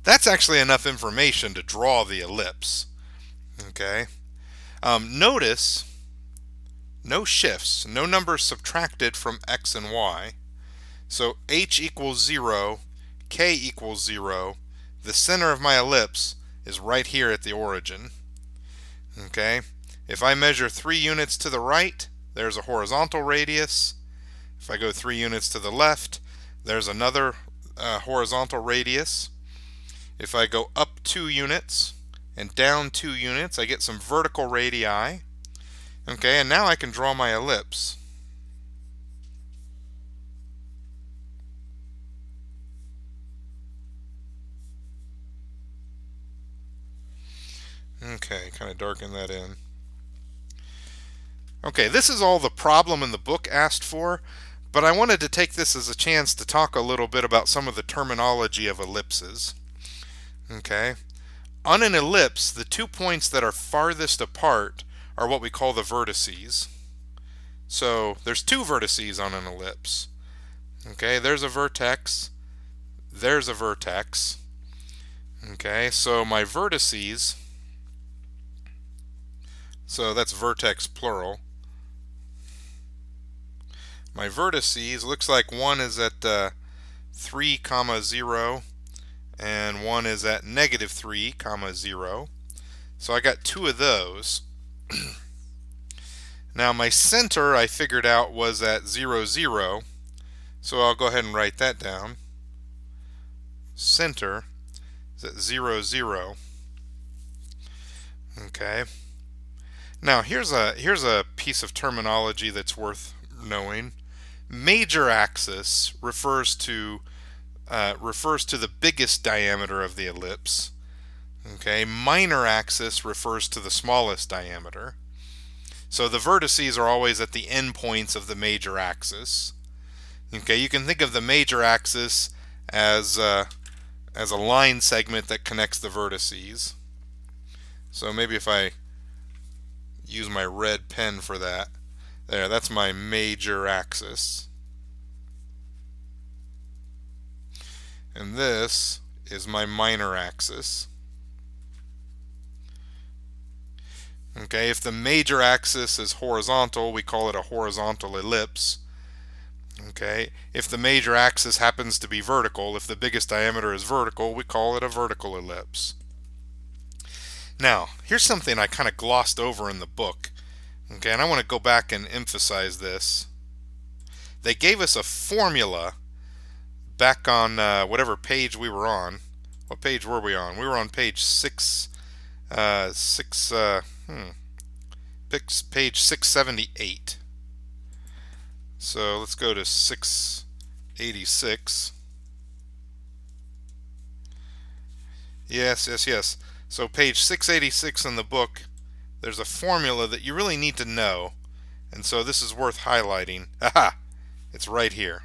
That's actually enough information to draw the ellipse. Okay. Notice no shifts, no numbers subtracted from x and y. So h equals 0, k equals 0. The center of my ellipse is right here at the origin. Okay. If I measure 3 units to the right, there's a horizontal radius. If I go 3 units to the left, there's another horizontal radius. If I go up 2 units and down 2 units, I get some vertical radii. Okay, and now I can draw my ellipse. Okay, kind of darken that in. Okay, this is all the problem in the book asked for, but I wanted to take this as a chance to talk a little bit about some of the terminology of ellipses. Okay, on an ellipse, the 2 points that are farthest apart are what we call the vertices. So there's 2 vertices on an ellipse. Okay, there's a vertex, there's a vertex. Okay, so my vertices, so that's vertex plural. My vertices, looks like one is at 3, 0, and one is at -3, 0. So I got 2 of those. Now my center I figured out was at 0, 0. So I'll go ahead and write that down. Center is at 0, 0. Okay. Now here's a piece of terminology that's worth knowing. Major axis refers to the biggest diameter of the ellipse. Okay, minor axis refers to the smallest diameter. So the vertices are always at the end points of the major axis. Okay, you can think of the major axis as a line segment that connects the vertices. So maybe if I use my red pen for that, there, that's my major axis. And this is my minor axis. Okay, if the major axis is horizontal, we call it a horizontal ellipse. Okay, if the major axis happens to be vertical, if the biggest diameter is vertical, we call it a vertical ellipse. Now, here's something I kind of glossed over in the book. Okay, and I want to go back and emphasize this. They gave us a formula back on whatever page we were on. What page were we on? We were on page page 678. So let's go to 686. Yes. So page 686 in the book, there's a formula that you really need to know, and so this is worth highlighting. Aha! It's right here.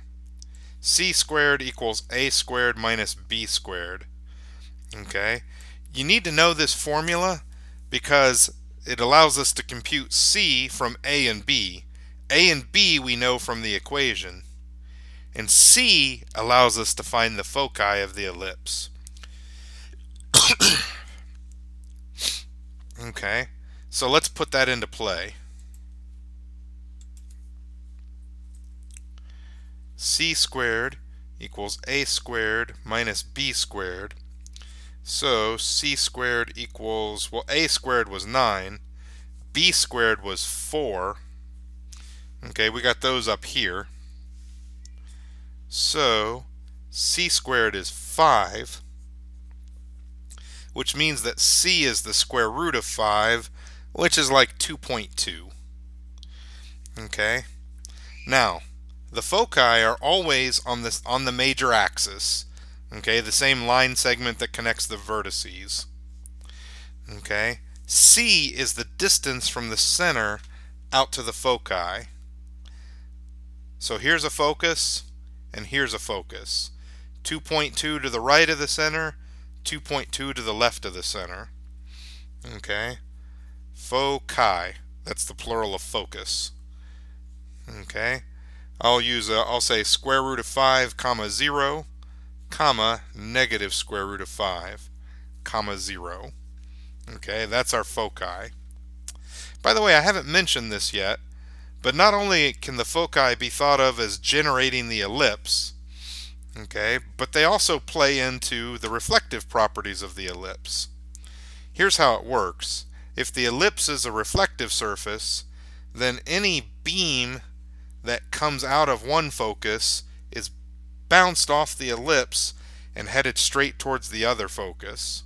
C squared equals A squared minus B squared. Okay? You need to know this formula because it allows us to compute C from A and B. A and B we know from the equation. And C allows us to find the foci of the ellipse. Okay, so let's put that into play. C squared equals A squared minus B squared. So C squared equals, well, A squared was 9, B squared was 4. Okay, we got those up here. So c squared is 5, which means that c is the square root of 5, which is like 2.2. Okay? Now, the foci are always on the major axis. Okay, the same line segment that connects the vertices. Okay? C is the distance from the center out to the foci. So here's a focus, and here's a focus. 2.2 to the right of the center, 2.2 to the left of the center. Okay? Foci. That's the plural of focus. Okay? I'll say square root of 5, comma 0, comma negative square root of 5, comma 0. Okay, that's our foci. By the way, I haven't mentioned this yet, but not only can the foci be thought of as generating the ellipse, okay, but they also play into the reflective properties of the ellipse. Here's how it works. If the ellipse is a reflective surface, then any beam that comes out of one focus is bounced off the ellipse and headed straight towards the other focus.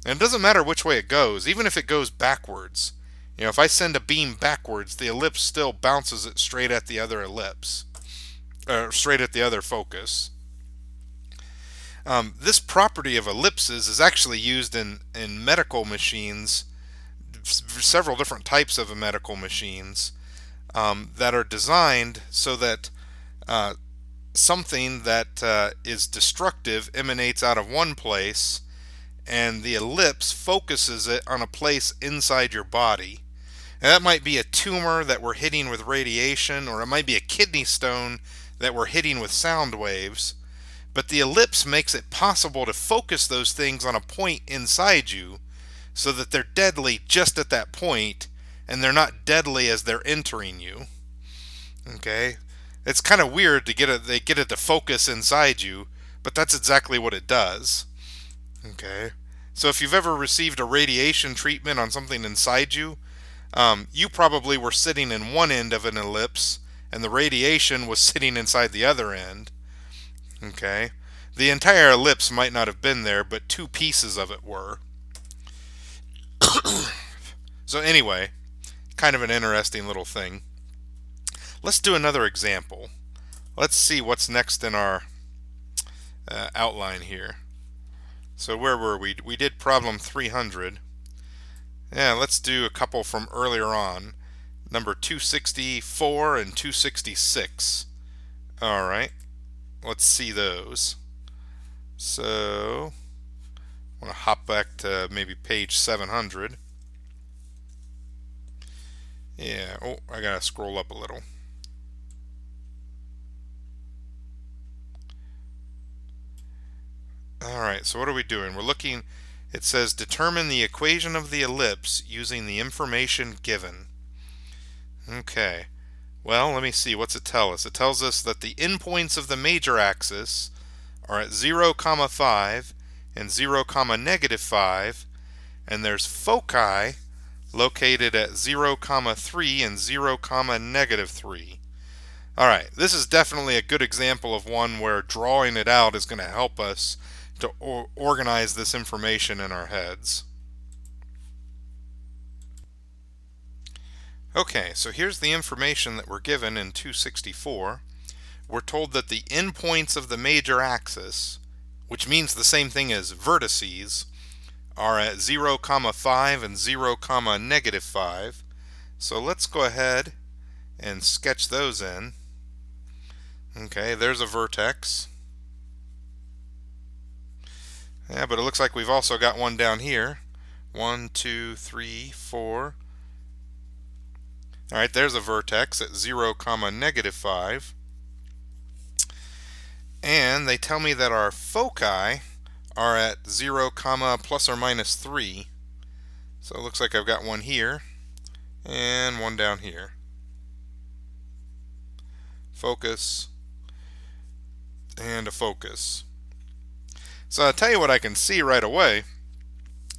And it doesn't matter which way it goes, even if it goes backwards. If I send a beam backwards, the ellipse still bounces it straight at the other ellipse, straight at the other focus. This property of ellipses is actually used in medical machines, several different types of medical machines that are designed so that something that is destructive emanates out of one place, and the ellipse focuses it on a place inside your body. And that might be a tumor that we're hitting with radiation, or it might be a kidney stone that we're hitting with sound waves. But the ellipse makes it possible to focus those things on a point inside you so that they're deadly just at that point, and they're not deadly as they're entering you. Okay? It's kind of weird to get it to focus inside you, but that's exactly what it does. Okay? So if you've ever received a radiation treatment on something inside you, you probably were sitting in one end of an ellipse, and the radiation was sitting inside the other end. Okay? The entire ellipse might not have been there, but two pieces of it were. So anyway, kind of an interesting little thing. Let's do another example. Let's see what's next in our outline here. So where were we? We did problem 300. Yeah, let's do a couple from earlier on. Number 264 and 266. Alright, let's see those. So, I want to hop back to maybe page 700. Yeah, oh, I gotta scroll up a little. Alright, so what are we doing? We're looking, it says determine the equation of the ellipse using the information given. Okay, well, let me see, what's it tell us? It tells us that the endpoints of the major axis are at 0, 5 and 0, negative 5, and there's foci located at 0, 3 and 0, negative 3. Alright, this is definitely a good example of one where drawing it out is going to help us to organize this information in our heads. Okay, so here's the information that we're given in 264. We're told that the endpoints of the major axis, which means the same thing as vertices, are at 0, 5 and 0, negative 5. So let's go ahead and sketch those in. Okay, there's a vertex. Yeah, but it looks like we've also got one down here. 1, 2, 3, 4. Alright, there's a vertex at 0, negative 5. And they tell me that our foci are at 0, plus or minus 3. So it looks like I've got one here and one down here. Focus and a focus. So I'll tell you what I can see right away.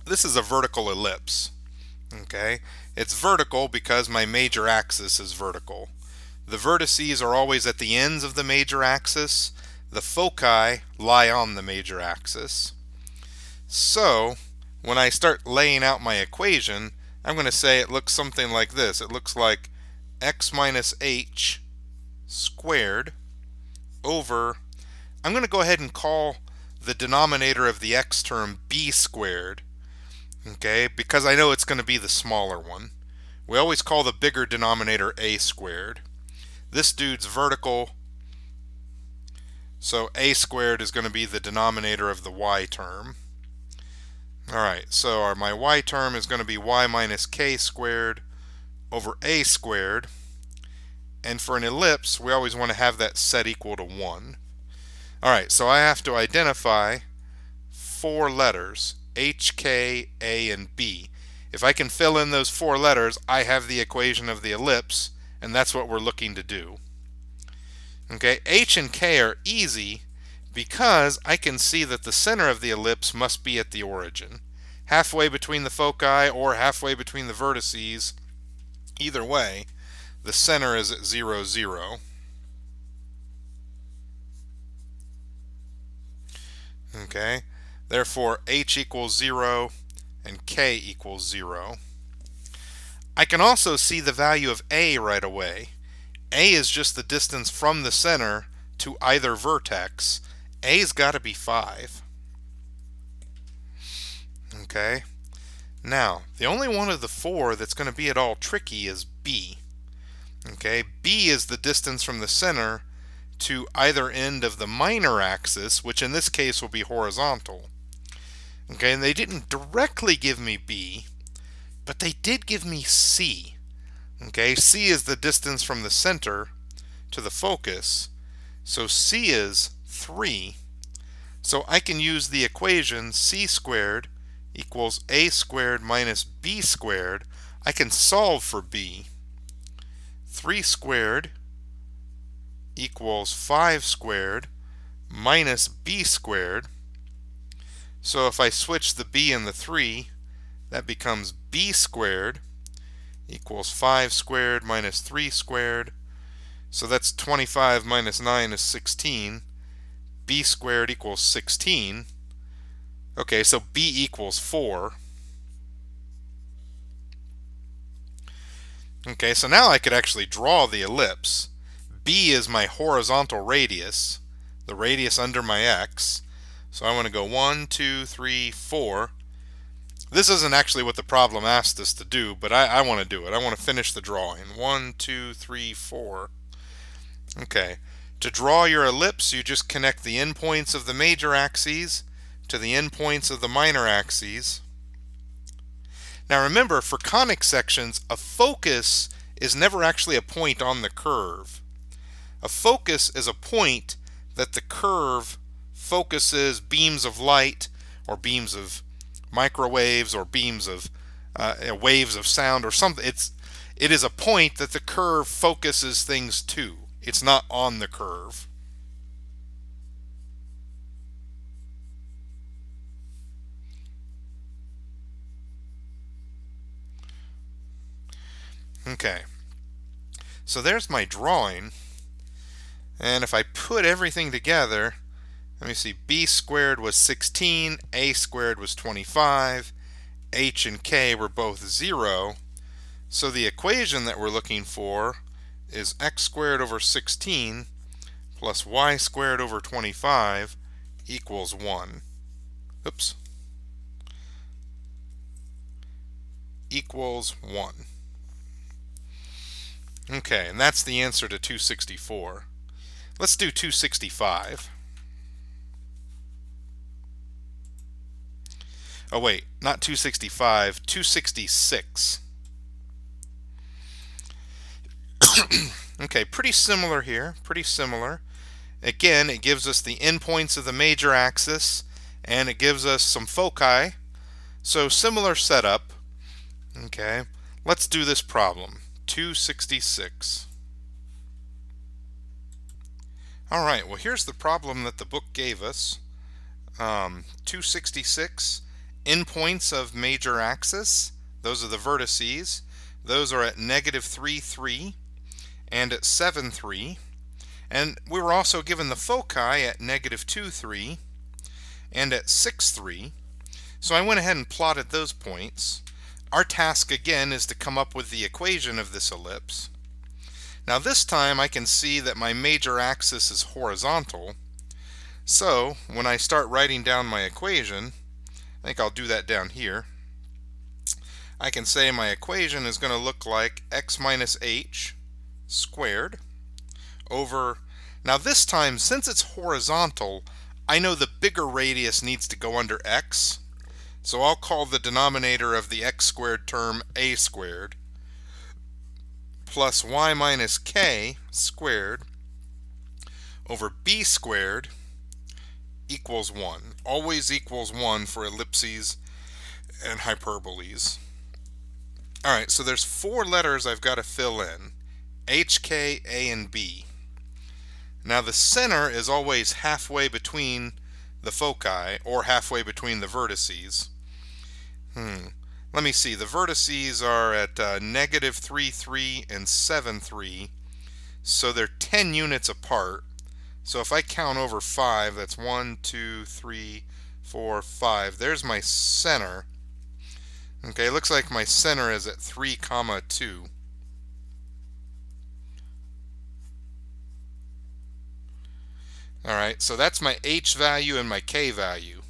This is a vertical ellipse. Okay, it's vertical because my major axis is vertical. The vertices are always at the ends of the major axis. The foci lie on the major axis. So when I start laying out my equation, I'm going to say it looks something like this. It looks like x minus h squared over, I'm going to go ahead and call the denominator of the x term b squared, okay, because I know it's going to be the smaller one. We always call the bigger denominator a squared. This dude's vertical, so a squared is going to be the denominator of the y term. Alright, so my y term is going to be y minus k squared over a squared. And for an ellipse, we always want to have that set equal to 1. Alright, so I have to identify 4 letters, H, K, A, and B. If I can fill in those 4 letters, I have the equation of the ellipse, and that's what we're looking to do. Okay, H and K are easy because I can see that the center of the ellipse must be at the origin. Halfway between the foci or halfway between the vertices, either way, the center is at 0, 0. Okay, therefore h equals 0 and k equals 0. I can also see the value of a right away. A is just the distance from the center to either vertex. A's got to be 5. Okay, now the only one of the 4 that's going to be at all tricky is B. Okay, B is the distance from the center to either end of the minor axis, which in this case will be horizontal. Okay, and they didn't directly give me B, but they did give me C. Okay, C is the distance from the center to the focus, so C is 3. So I can use the equation c squared equals a squared minus b squared. I can solve for b. 3 squared equals 5 squared minus b squared. So if I switch the b and the 3, that becomes b squared equals 5 squared minus 3 squared. So that's 25 minus 9 is 16. B squared equals 16. Okay, so b equals 4. Okay, so now I could actually draw the ellipse. B is my horizontal radius, the radius under my x. So I want to go 1, 2, 3, 4. This isn't actually what the problem asked us to do, but I want to do it. I want to finish the drawing. 1, 2, 3, 4. Okay, to draw your ellipse, you just connect the endpoints of the major axes to the endpoints of the minor axes. Now remember, for conic sections, a focus is never actually a point on the curve. A focus is a point that the curve focuses beams of light or beams of microwaves or beams of waves of sound or something. It is a point that the curve focuses things to. It's not on the curve. Okay, so there's my drawing, and if I put everything together, let me see, b squared was 16, a squared was 25, h and k were both 0, so the equation that we're looking for is x squared over 16 plus y squared over 25 equals 1. Oops. Equals 1. Okay, and that's the answer to 264. Let's do 265. Oh wait, not 265, 266. Okay, pretty similar here, pretty similar. Again, it gives us the endpoints of the major axis, and it gives us some foci. So similar setup. Okay, let's do this problem. 266. Alright, well here's the problem that the book gave us. 266, endpoints of major axis, those are the vertices. Those are at -3, 3. and at 7, 3. And we were also given the foci at negative 2, 3 and at 6, 3. So I went ahead and plotted those points. Our task again is to come up with the equation of this ellipse. Now this time I can see that my major axis is horizontal. So when I start writing down my equation, I think I'll do that down here. I can say my equation is going to look like x minus h squared over, now this time since it's horizontal, I know the bigger radius needs to go under x. So I'll call the denominator of the x squared term a squared plus y minus k squared over b squared equals 1. Always equals 1 for ellipses and hyperboles. Alright, so there's 4 letters I've got to fill in. H, K, A, and B. Now the center is always halfway between the foci, or halfway between the vertices. Let me see, the vertices are at negative 3, 3 and 7, 3. So they're 10 units apart. So if I count over 5, that's 1, 2, 3, 4, 5. There's my center. Okay, it looks like my center is at 3, 2. Alright, so that's my h value and my k value.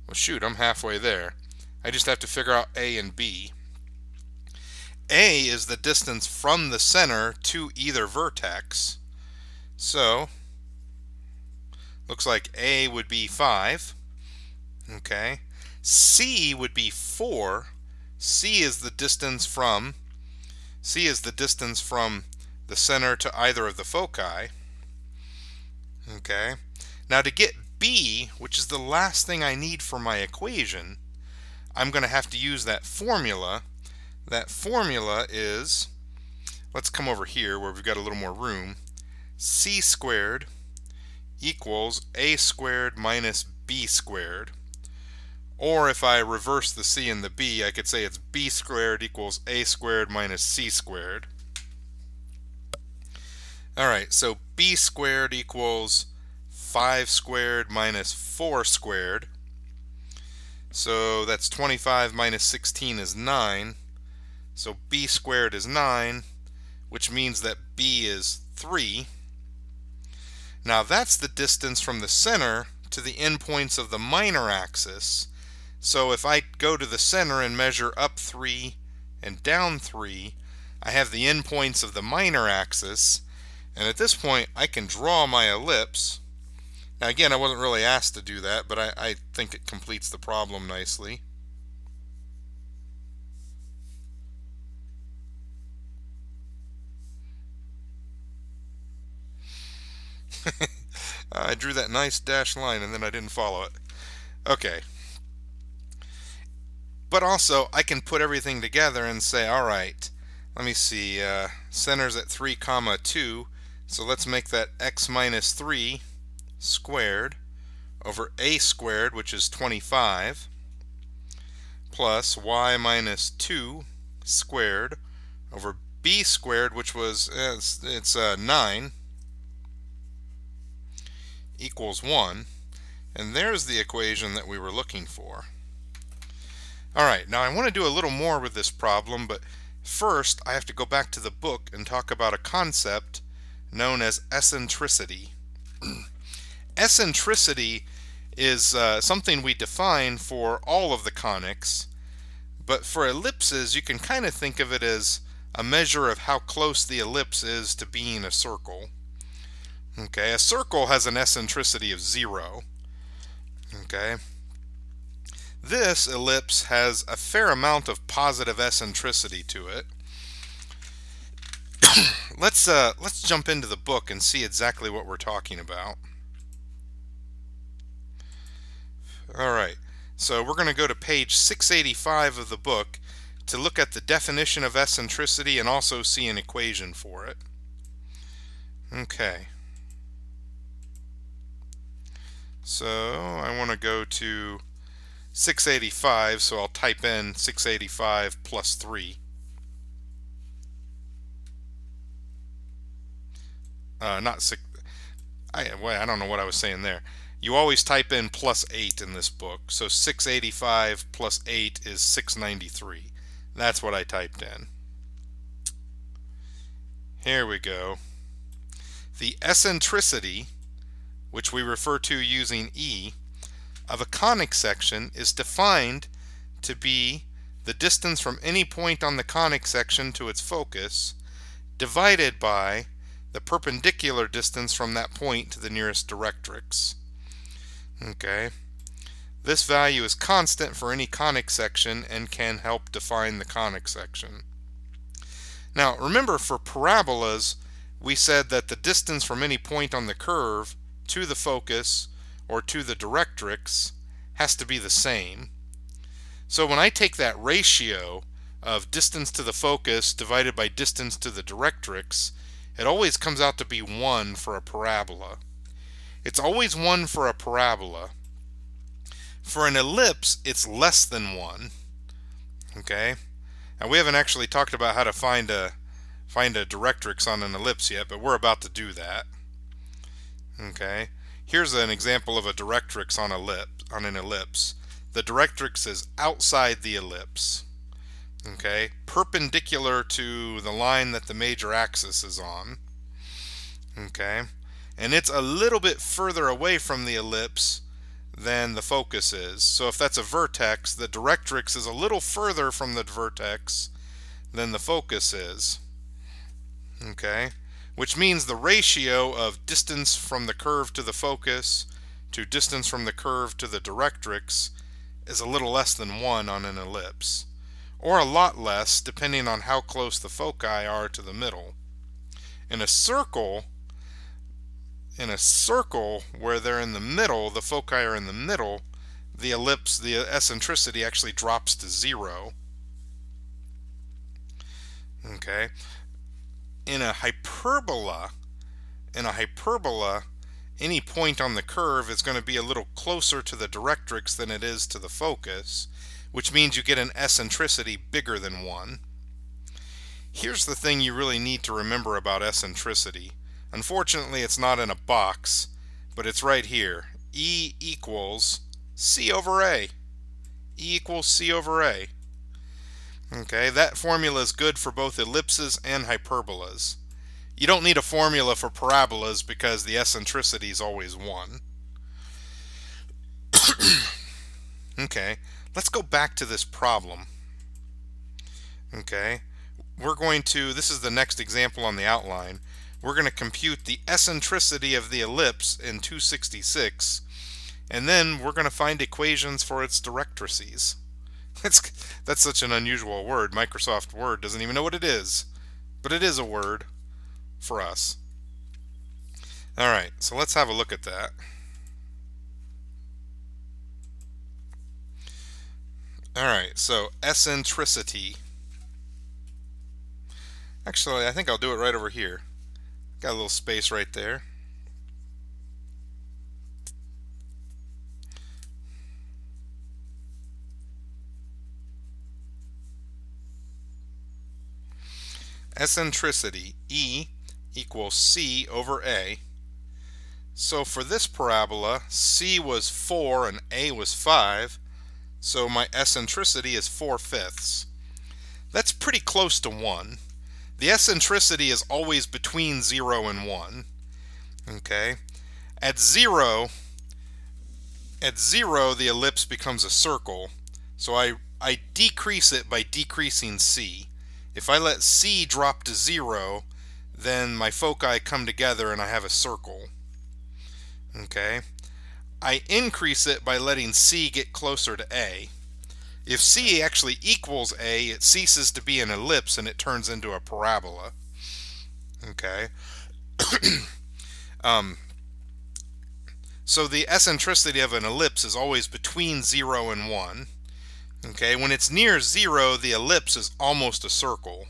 Well shoot, I'm halfway there. I just have to figure out a and b. A is the distance from the center to either vertex. So, looks like A would be 5. Okay. C would be 4. C is the distance from the center to either of the foci. Okay. Now to get B, which is the last thing I need for my equation, I'm going to have to use that formula. That formula is, let's come over here where we've got a little more room. C squared equals A squared minus B squared. Or if I reverse the C and the B, I could say it's B squared equals A squared minus C squared. Alright, so B squared equals 5 squared minus 4 squared. So that's 25 minus 16 is 9. So B squared is 9, which means that B is 3. Now that's the distance from the center to the endpoints of the minor axis. So if I go to the center and measure up 3 and down 3, I have the endpoints of the minor axis. And at this point, I can draw my ellipse. Now again, I wasn't really asked to do that, but I think it completes the problem nicely. I drew that nice dashed line and then I didn't follow it. Okay. But also, I can put everything together and say, alright, let me see, center's at 3, 2, so let's make that x minus 3 squared over a squared, which is 25, plus y minus 2 squared over b squared, which was, it's 9, equals 1. And there's the equation that we were looking for. Alright, now I want to do a little more with this problem, but first I have to go back to the book and talk about a concept known as eccentricity. Eccentricity is something we define for all of the conics, but for ellipses you can kind of think of it as a measure of how close the ellipse is to being a circle. Okay, a circle has an eccentricity of 0. Okay. This ellipse has a fair amount of positive eccentricity to it. Let's jump into the book and see exactly what we're talking about. Alright, so we're going to go to page 685 of the book to look at the definition of eccentricity and also see an equation for it. Okay. So I want to go to 685, so I'll type in 685 plus 3. not six. I don't know what I was saying there. You always type in plus 8 in this book. So 685 plus 8 is 693. That's what I typed in. Here we go. The eccentricity, which we refer to using E, of a conic section is defined to be the distance from any point on the conic section to its focus divided by the perpendicular distance from that point to the nearest directrix. Okay. This value is constant for any conic section and can help define the conic section. Now, remember, for parabolas, we said that the distance from any point on the curve to the focus or to the directrix has to be the same. So when I take that ratio of distance to the focus divided by distance to the directrix, it always comes out to be 1 for a parabola. It's always 1 for a parabola. For an ellipse, it's less than 1. Okay? Now, we haven't actually talked about how to find a directrix on an ellipse yet, but we're about to do that. Okay? Here's an example of a directrix on an ellipse. The directrix is outside the ellipse. Okay? Perpendicular to the line that the major axis is on. Okay? And it's a little bit further away from the ellipse than the focus is. So if that's a vertex, the directrix is a little further from the vertex than the focus is. Okay? Which means the ratio of distance from the curve to the focus to distance from the curve to the directrix is a little less than 1 on an ellipse, or a lot less depending on how close the foci are to the middle. In a circle where they're in the middle, the foci are in the middle, the eccentricity actually drops to 0. Okay? In a hyperbola, any point on the curve is going to be a little closer to the directrix than it is to the focus, which means you get an eccentricity bigger than 1. Here's the thing you really need to remember about eccentricity. Unfortunately, it's not in a box, but it's right here. E equals C over A. E equals C over A. Okay, that formula is good for both ellipses and hyperbolas. You don't need a formula for parabolas because the eccentricity is always 1. Okay, let's go back to this problem. Okay, this is the next example on the outline. We're going to compute the eccentricity of the ellipse in 266, and then we're going to find equations for its directrices. That's such an unusual word. Microsoft Word doesn't even know what it is, but it is a word for us. Alright, so let's have a look at that. Alright, so eccentricity. Actually, I think I'll do it right over here. Got a little space right there. Eccentricity, E equals C over A. So for this parabola, C was 4 and A was 5, so my eccentricity is 4/5. That's pretty close to 1. The eccentricity is always between 0 and 1. Okay? At 0, the ellipse becomes a circle, so I decrease it by decreasing C. If I let C drop to 0, then my foci come together and I have a circle. Okay? I increase it by letting C get closer to A. If C actually equals A, it ceases to be an ellipse and it turns into a parabola. Okay? So the eccentricity of an ellipse is always between 0 and 1. Okay, when it's near 0, the ellipse is almost a circle.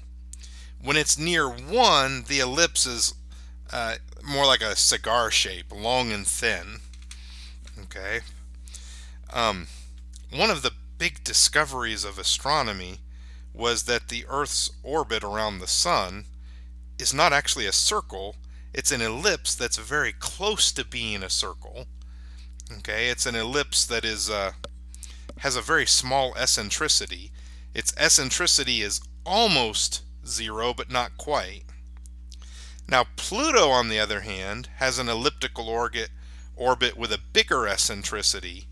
When it's near 1, the ellipse is more like a cigar shape, long and thin. Okay. One of the big discoveries of astronomy was that the Earth's orbit around the Sun is not actually a circle, it's an ellipse that's very close to being a circle. Okay, it's an ellipse that is has a very small eccentricity. Its eccentricity is almost zero, but not quite. Now Pluto, on the other hand, has an elliptical orbit with a bigger eccentricity,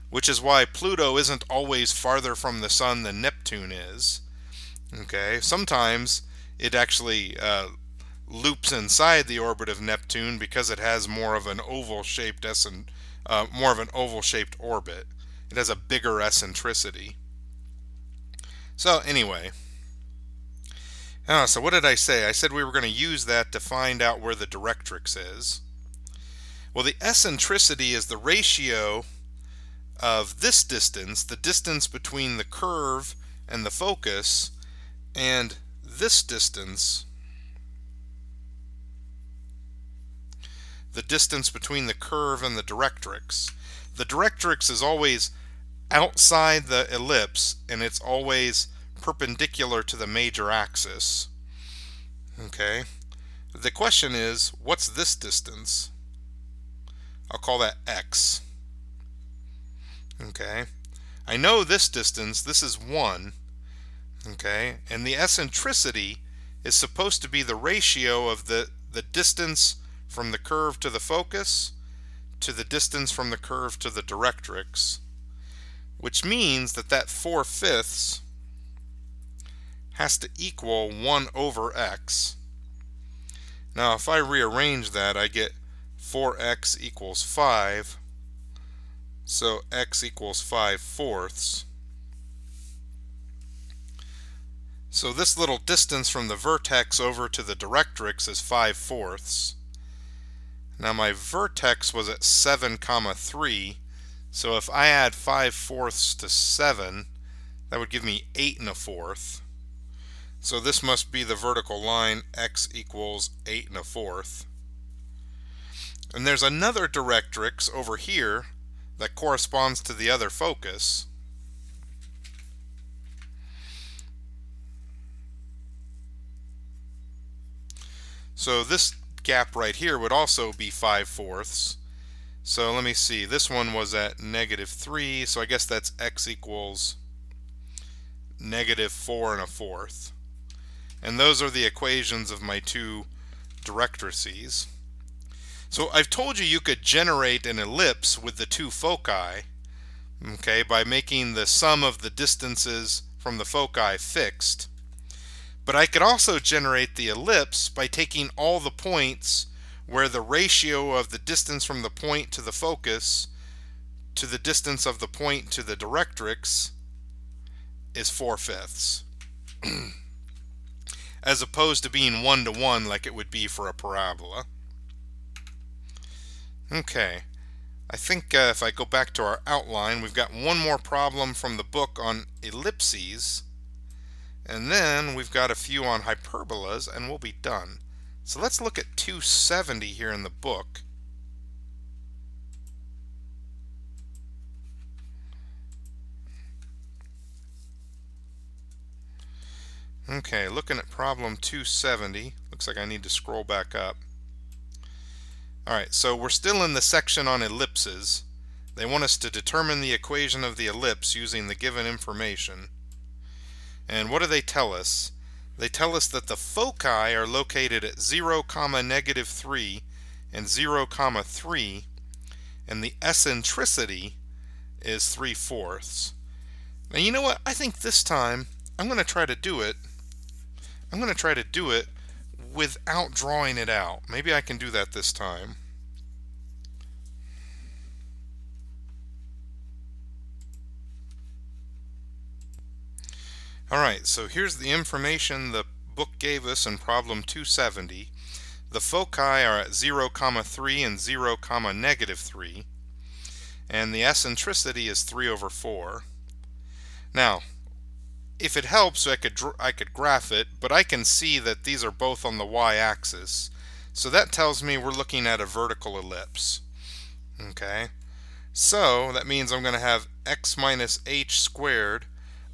which is why Pluto isn't always farther from the Sun than Neptune is. Okay, sometimes it actually loops inside the orbit of Neptune because it has more of an oval-shaped orbit. It has a bigger eccentricity. So anyway, so what did I say? I said we were going to use that to find out where the directrix is. Well, the eccentricity is the ratio of this distance, the distance between the curve and the focus, and this distance, the distance between the curve and the directrix. The directrix is always outside the ellipse, and it's always perpendicular to the major axis. Okay, the question is, what's this distance? I'll call that x. Okay, I know this distance, this is 1. Okay, and the eccentricity is supposed to be the ratio of the distance from the curve to the focus to the distance from the curve to the directrix, which means that 4/5 has to equal 1 over x. Now if I rearrange that, I get 4x equals 5, so x equals 5/4. So this little distance from the vertex over to the directrix is 5/4. Now my vertex was at 7, 3, so if I add 5/4 to 7, that would give me 8 1/4. So this must be the vertical line, x equals 8 1/4. And there's another directrix over here that corresponds to the other focus. So this gap right here would also be 5/4. So let me see, this one was at -3, so I guess that's x equals -4 1/4. And those are the equations of my two directrices. So I've told you could generate an ellipse with the two foci, okay, by making the sum of the distances from the foci fixed. But I could also generate the ellipse by taking all the points where the ratio of the distance from the point to the focus to the distance of the point to the directrix is 4/5, as opposed to being 1 to 1 like it would be for a parabola. Okay, I think if I go back to our outline, we've got one more problem from the book on ellipses, and then we've got a few on hyperbolas, and we'll be done. So let's look at 270 here in the book. Okay, looking at problem 270. Looks like I need to scroll back up. Alright, so we're still in the section on ellipses. They want us to determine the equation of the ellipse using the given information. And what do they tell us? They tell us that the foci are located at 0, -3 and 0, 3, and the eccentricity is 3/4. Now you know what? I think this time I'm going to try to do it. I'm going to try to do it without drawing it out. Maybe I can do that this time. Alright, so here's the information the book gave us in problem 270. The foci are at 0, 3 and 0, -3, and the eccentricity is 3/4. Now, if it helps, I could graph it, but I can see that these are both on the y-axis. So that tells me we're looking at a vertical ellipse. Okay, so that means I'm going to have x minus h squared.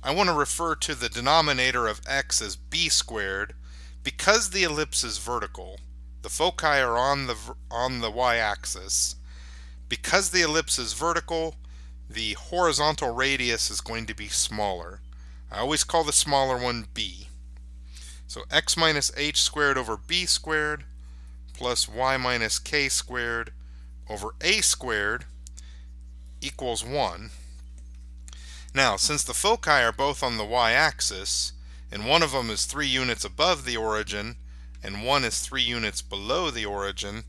I want to refer to the denominator of x as b squared because the ellipse is vertical. The the foci are on the y-axis. Because the ellipse is vertical, the horizontal radius is going to be smaller. I always call the smaller one b. So x minus h squared over b squared plus y minus k squared over a squared equals 1. Now, since the foci are both on the y-axis, and one of them is 3 units above the origin, and one is 3 units below the origin,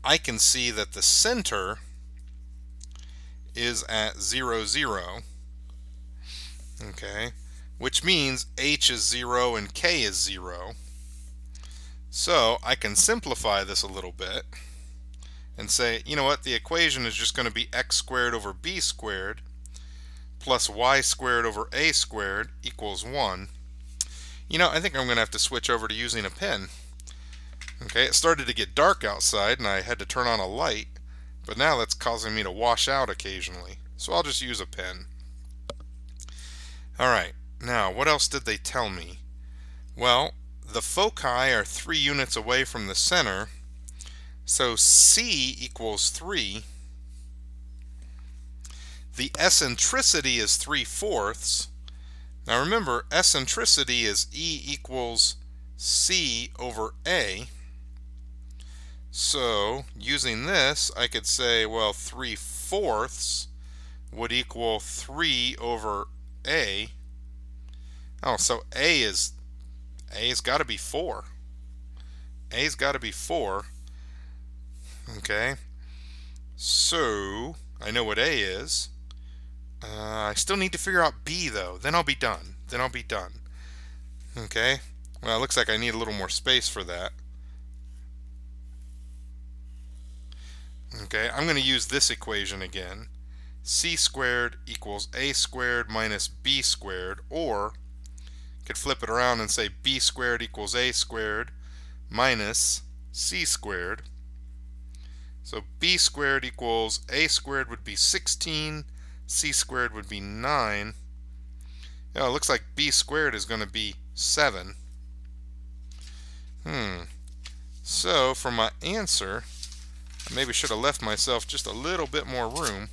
I can see that the center is at 0, 0. Okay, which means h is 0 and k is 0. So I can simplify this a little bit and say, you know what, the equation is just going to be x squared over b squared plus y squared over a squared equals 1. You know, I think I'm going to have to switch over to using a pen. Okay, it started to get dark outside and I had to turn on a light, but now that's causing me to wash out occasionally. So I'll just use a pen. Alright, now what else did they tell me? Well, the foci are 3 units away from the center, so c equals 3. The eccentricity is 3/4. Now remember, eccentricity is E equals c over a. So using this, I could say, well, 3/4 would equal 3 over a. Oh, so A's got to be 4. A's got to be 4. Okay. So I know what A is. I still need to figure out B though. Then I'll be done. Okay. Well, it looks like I need a little more space for that. Okay, I'm going to use this equation again. C squared equals A squared minus B squared, or could flip it around and say B squared equals A squared minus C squared. So B squared equals A squared would be 16, C squared would be 9. It looks like B squared is going to be 7. So for my answer, I maybe should have left myself just a little bit more room,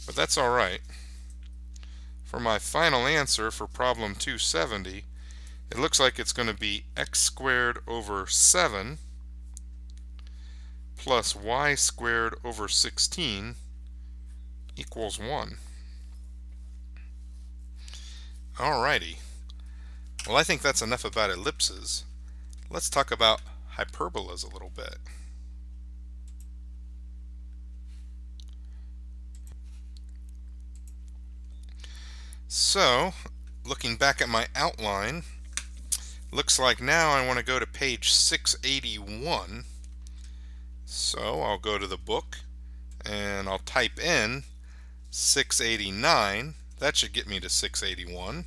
but that's alright. For my final answer for problem 270, it looks like it's going to be x squared over 7 plus y squared over 16 equals 1. Alrighty. Well, I think that's enough about ellipses. Let's talk about hyperbolas a little bit. So, looking back at my outline, looks like now I want to go to page 681. So I'll go to the book and I'll type in 689. That should get me to 681.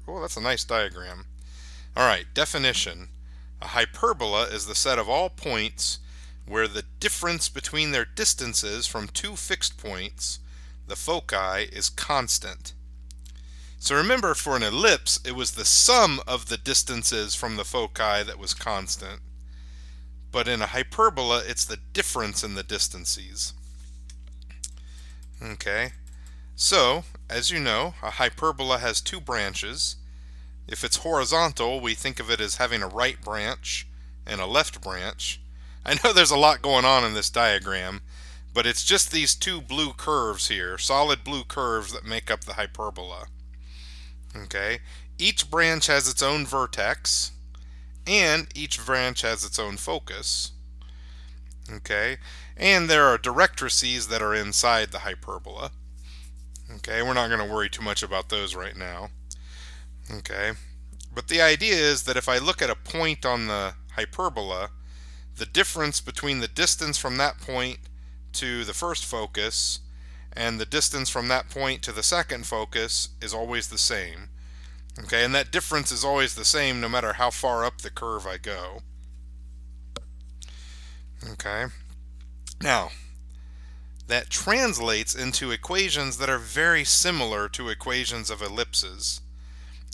Oh, that's a nice diagram. Alright, definition. A hyperbola is the set of all points where the difference between their distances from two fixed points, the foci, is constant. So remember, for an ellipse, it was the sum of the distances from the foci that was constant. But in a hyperbola, it's the difference in the distances. Okay, so as you know, a hyperbola has two branches. If it's horizontal, we think of it as having a right branch and a left branch. I know there's a lot going on in this diagram, but it's just these two blue curves here, solid blue curves, that make up the hyperbola. Okay, each branch has its own vertex, and each branch has its own focus. Okay, and there are directrices that are inside the hyperbola. Okay, we're not going to worry too much about those right now. Okay, but the idea is that if I look at a point on the hyperbola, the difference between the distance from that point to the first focus and the distance from that point to the second focus is always the same. Okay, and that difference is always the same no matter how far up the curve I go. Okay, now that translates into equations that are very similar to equations of ellipses.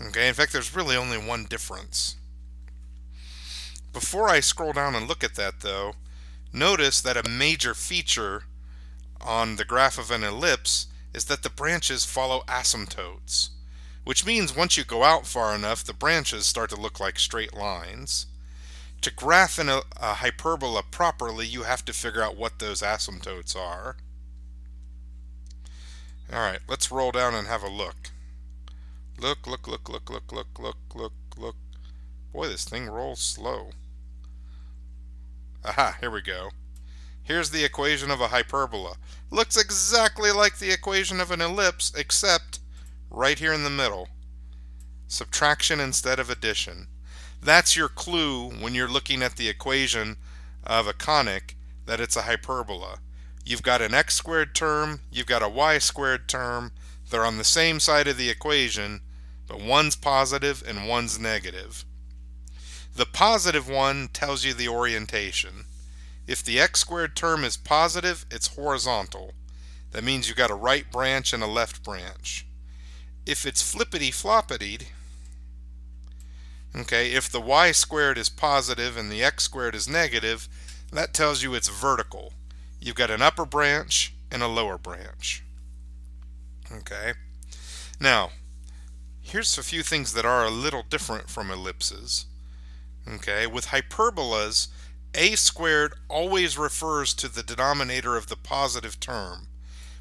Okay, in fact, there's really only one difference. Before I scroll down and look at that, though, notice that a major feature on the graph of an ellipse is that the branches follow asymptotes, which means once you go out far enough, the branches start to look like straight lines. To graph a hyperbola properly, you have to figure out what those asymptotes are. Alright, let's roll down and have a look. Look. Boy, this thing rolls slow. Aha, here we go. Here's the equation of a hyperbola. Looks exactly like the equation of an ellipse, except right here in the middle. Subtraction instead of addition. That's your clue when you're looking at the equation of a conic that it's a hyperbola. You've got an x squared term, you've got a y squared term. They're on the same side of the equation, but one's positive and one's negative. The positive one tells you the orientation. If the x squared term is positive, it's horizontal. That means you've got a right branch and a left branch. If it's flippity-floppitied, okay, if the y squared is positive and the x squared is negative, that tells you it's vertical. You've got an upper branch and a lower branch. Okay. Now, here's a few things that are a little different from ellipses. Okay, with hyperbolas, a squared always refers to the denominator of the positive term.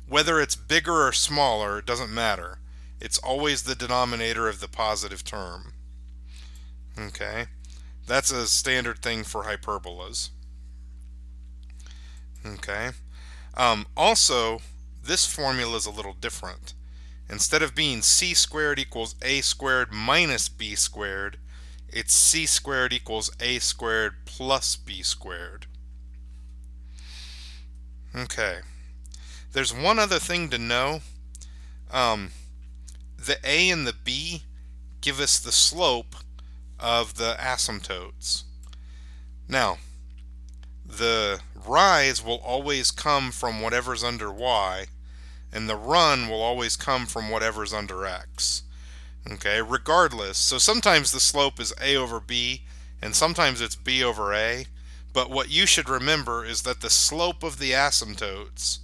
Whether it's bigger or smaller, it doesn't matter. It's always the denominator of the positive term. Okay, that's a standard thing for hyperbolas. Okay, also, this formula is a little different. Instead of being c squared equals a squared minus b squared, it's c squared equals a squared plus b squared. Okay, there's one other thing to know. The a and the b give us the slope of the asymptotes. Now, the rise will always come from whatever's under y, and the run will always come from whatever's under x. Okay, regardless. So sometimes the slope is a over b, and sometimes it's b over a, but what you should remember is that the slope of the asymptotes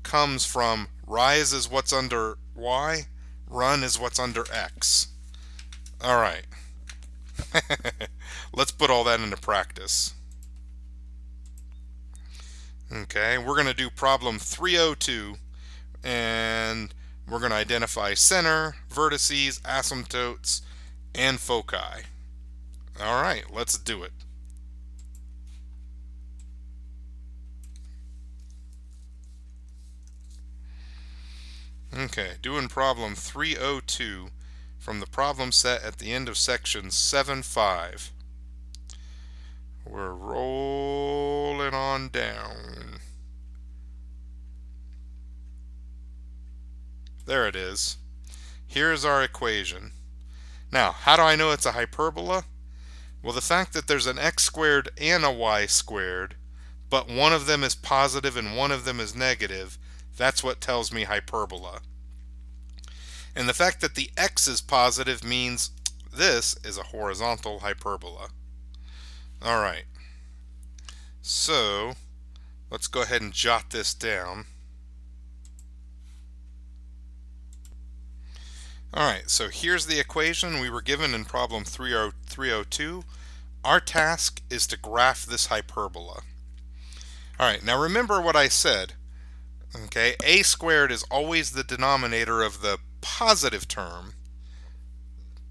comes from rise is what's under y, run is what's under x. Alright, let's put all that into practice. Okay, we're going to do problem 302, and we're going to identify center, vertices, asymptotes, and foci. Alright, let's do it. Okay, doing problem 302 from the problem set at the end of section 7.5. We're rolling on down. There it is. Here's our equation. Now, how do I know it's a hyperbola? Well, the fact that there's an x squared and a y squared, but one of them is positive and one of them is negative, that's what tells me hyperbola. And the fact that the x is positive means this is a horizontal hyperbola. Alright, so let's go ahead and jot this down. Alright, so here's the equation we were given in problem 302. Our task is to graph this hyperbola. Alright, now remember what I said. Okay, a squared is always the denominator of the positive term.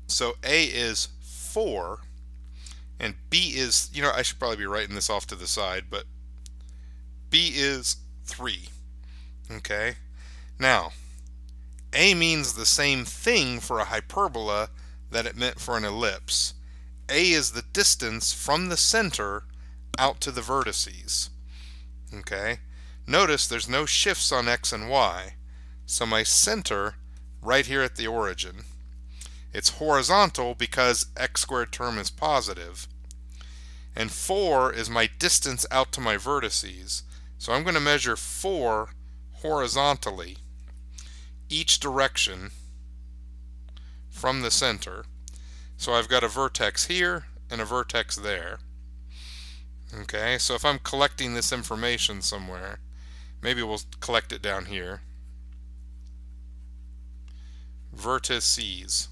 So a is 4, and b is, I should probably be writing this off to the side, but b is 3. Okay, now a means the same thing for a hyperbola that it meant for an ellipse. A is the distance from the center out to the vertices. Okay, notice there's no shifts on x and y, so my center right here at the origin. It's horizontal because x squared term is positive. And 4 is my distance out to my vertices. So I'm going to measure 4 horizontally each direction from the center. So I've got a vertex here and a vertex there. Okay, so if I'm collecting this information somewhere, maybe we'll collect it down here. Vertices.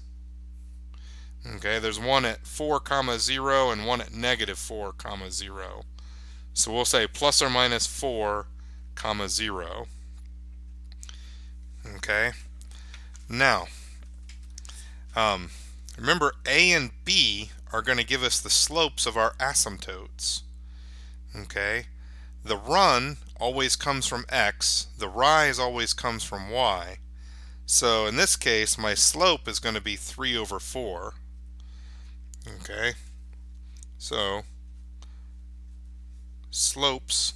Okay, there's one at 4, 0 and one at -4, 0. So we'll say plus or minus 4, 0. Okay, now remember A and B are going to give us the slopes of our asymptotes. Okay, the run always comes from X, the rise always comes from Y. So in this case, my slope is going to be 3 over 4. Okay, so slopes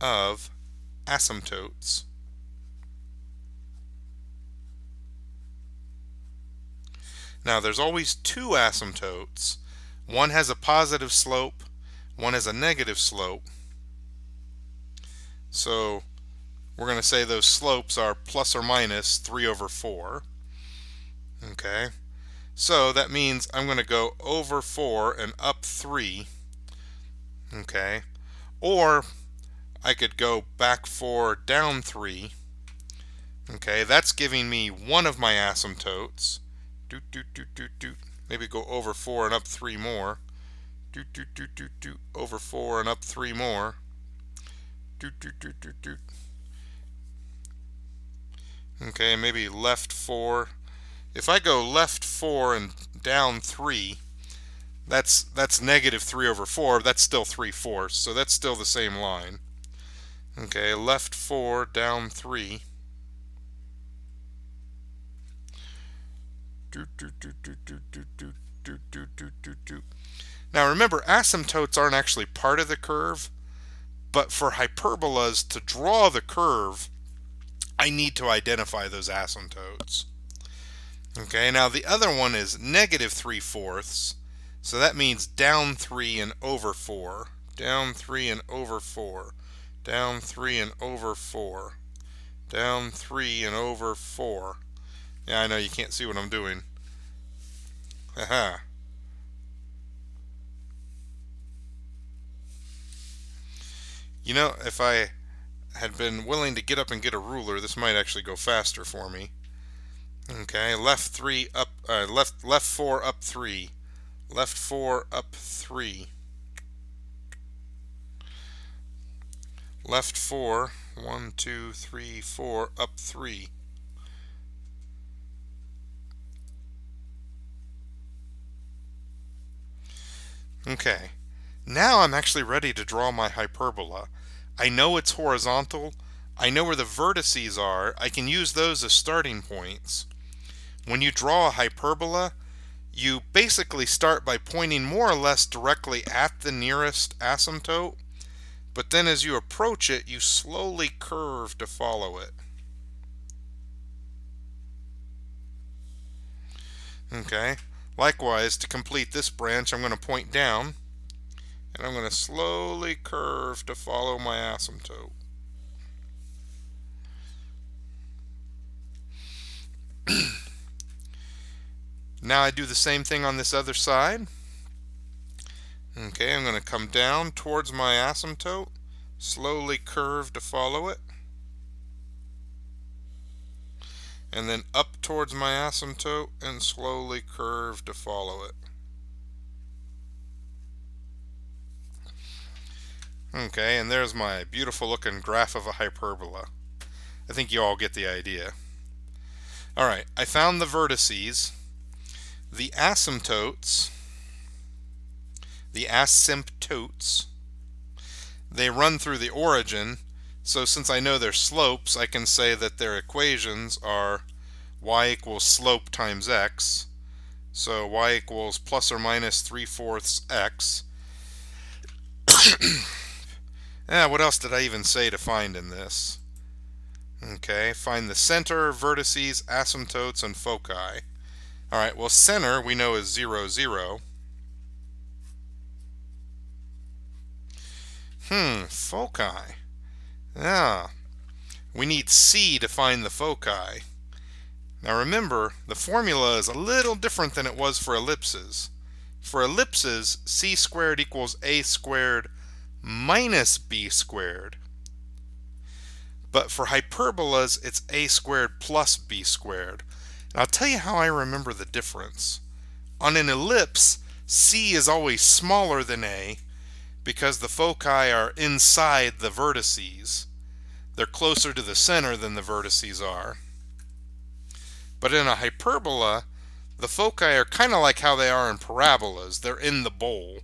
of asymptotes. Now there's always two asymptotes. One has a positive slope, one has a negative slope. So we're going to say those slopes are plus or minus 3 over 4. Okay, so that means I'm going to go over 4 and up 3. Okay, or I could go back 4, down 3. Okay, that's giving me one of my asymptotes. Maybe go over 4 and up 3 more. Over 4 and up 3 more. Okay, maybe left 4. If I go left 4 and down 3, that's -3 over 4. That's still 3/4, so that's still the same line. Okay, left 4, down 3. Now remember, asymptotes aren't actually part of the curve, but for hyperbolas to draw the curve, I need to identify those asymptotes. Okay, now the other one is -3/4, so that means down 3 and over 4, down 3 and over 4, down 3 and over 4, down 3 and over 4. Yeah, I know you can't see what I'm doing. Haha. You know, if I had been willing to get up and get a ruler, this might actually go faster for me. Okay, left 3 up, left 4 up 3, left 4 up 3, left 4, 1, 2, 3, 4 up 3. Okay, now I'm actually ready to draw my hyperbola. I know it's horizontal, I know where the vertices are, I can use those as starting points. When you draw a hyperbola, you basically start by pointing more or less directly at the nearest asymptote, but then as you approach it, you slowly curve to follow it. Okay, likewise, to complete this branch, I'm going to point down, and I'm going to slowly curve to follow my asymptote. Now I do the same thing on this other side. Okay, I'm going to come down towards my asymptote, slowly curve to follow it, and then up towards my asymptote and slowly curve to follow it. Okay, and there's my beautiful looking graph of a hyperbola. I think you all get the idea. Alright, I found the vertices. The asymptotes, they run through the origin, so since I know their slopes, I can say that their equations are y equals slope times x, so y equals plus or minus 3/4 x. What else did I even say to find in this? Okay, find the center, vertices, asymptotes, and foci. Alright, well, center we know is 0, 0. Foci. Yeah. we need c to find the foci. Now remember, the formula is a little different than it was for ellipses. For ellipses, c squared equals a squared minus b squared. But for hyperbolas, it's a squared plus b squared. And I'll tell you how I remember the difference. On an ellipse, c is always smaller than a because the foci are inside the vertices. They're closer to the center than the vertices are. But in a hyperbola, the foci are kind of like how they are in parabolas. They're in the bowl,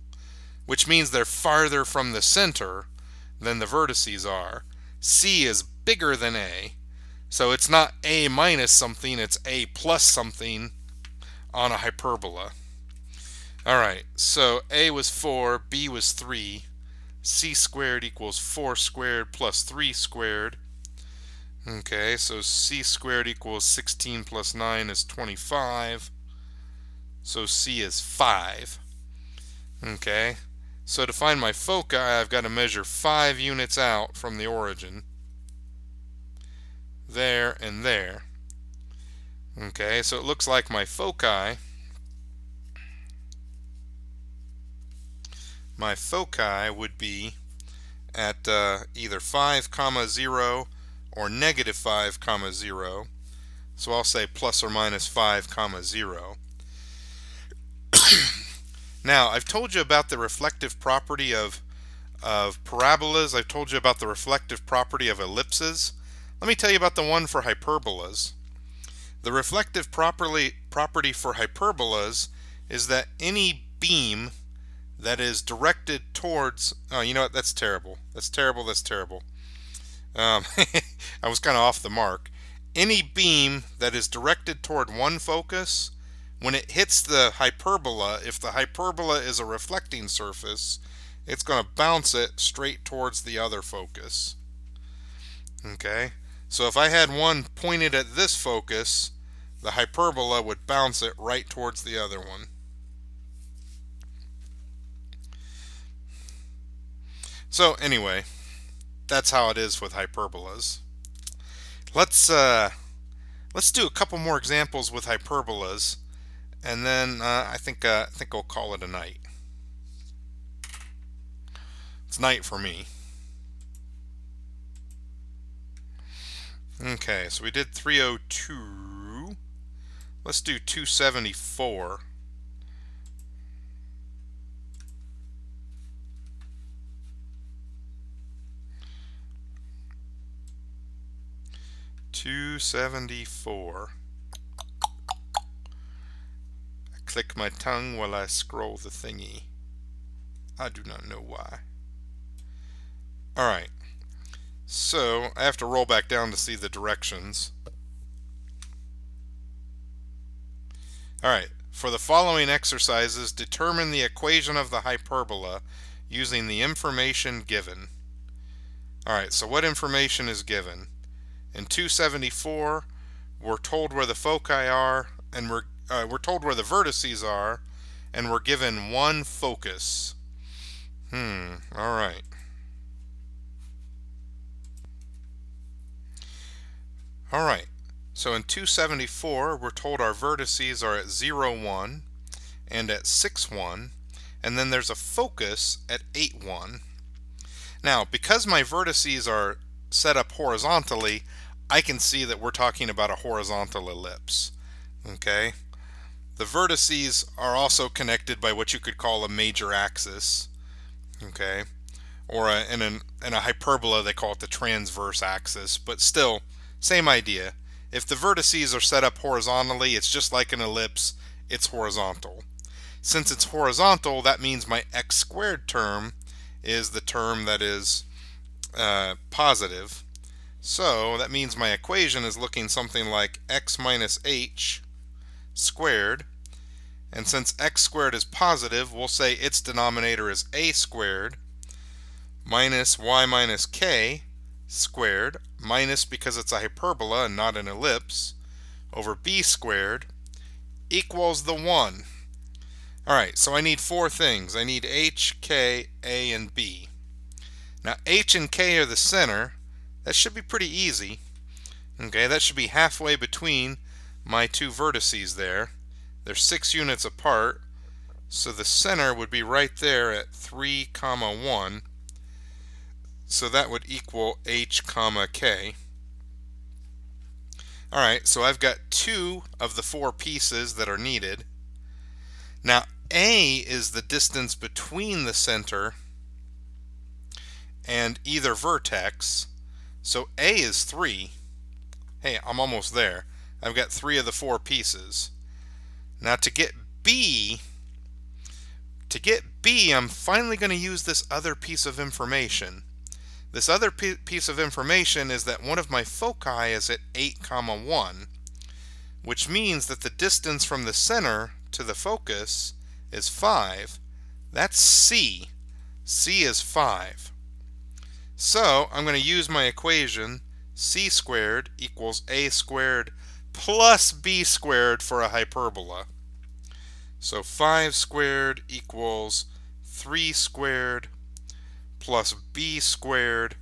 which means they're farther from the center than the vertices are. C is bigger than A, so it's not A minus something, it's A plus something on a hyperbola. Alright, so A was 4, B was 3, C squared equals 4 squared plus 3 squared. Okay, so C squared equals 16 plus 9 is 25. So C is 5. Okay, so to find my foci, I've got to measure 5 units out from the origin. There and there. Okay, so it looks like my foci would be at either 5, 0 or negative 5, 0. So I'll say plus or minus 5, 0. Now, I've told you about the reflective property of parabolas. I've told you about the reflective property of ellipses. Let me tell you about the one for hyperbolas. The reflective property for hyperbolas is that any beam that is directed towards... Oh, you know what? That's terrible. That's terrible. That's terrible. I was kind of off the mark. Any beam that is directed toward one focus, when it hits the hyperbola, if the hyperbola is a reflecting surface, it's going to bounce it straight towards the other focus. Okay? So if I had one pointed at this focus, the hyperbola would bounce it right towards the other one. So anyway, that's how it is with hyperbolas. Let's do a couple more examples with hyperbolas, and then I think I'll call it a night. It's night for me. Okay, so we did 302. Let's do 274. I click my tongue while I scroll the thingy. I do not know why. Alright, so I have to roll back down to see the directions. Alright, for the following exercises, determine the equation of the hyperbola using the information given. Alright, so what information is given? In 274, we're told where the foci are, and we're told where the vertices are, and we're given one focus. Alright. Alright, so in 274, we're told our vertices are at 0, 1, and at 6, 1, and then there's a focus at 8, 1. Now, because my vertices are set up horizontally, I can see that we're talking about a horizontal ellipse. Okay? The vertices are also connected by what you could call a major axis. Okay? Or in a hyperbola, they call it the transverse axis, but still, same idea. If the vertices are set up horizontally, it's just like an ellipse, it's horizontal. Since it's horizontal, that means my x squared term is the term that is positive. So that means my equation is looking something like x minus h squared. And since x squared is positive, we'll say its denominator is a squared minus y minus k squared, minus because it's a hyperbola and not an ellipse, over b squared equals the 1. Alright, so I need 4 things. I need h, k, a, and b. Now h and k are the center, That should be pretty easy. Okay, that should be halfway between my two vertices there. They're 6 units apart, so the center would be right there at 3, 1. So that would equal h, k. Alright, so I've got 2 of the 4 pieces that are needed. Now, A is the distance between the center and either vertex. So A is 3. Hey, I'm almost there. I've got 3 of the 4 pieces. Now to get B, I'm finally going to use this other piece of information. This other piece of information is that one of my foci is at 8, 1, which means that the distance from the center to the focus is 5. That's C. C is 5. So I'm going to use my equation c squared equals a squared plus b squared for a hyperbola. So 5 squared equals 3 squared plus b squared.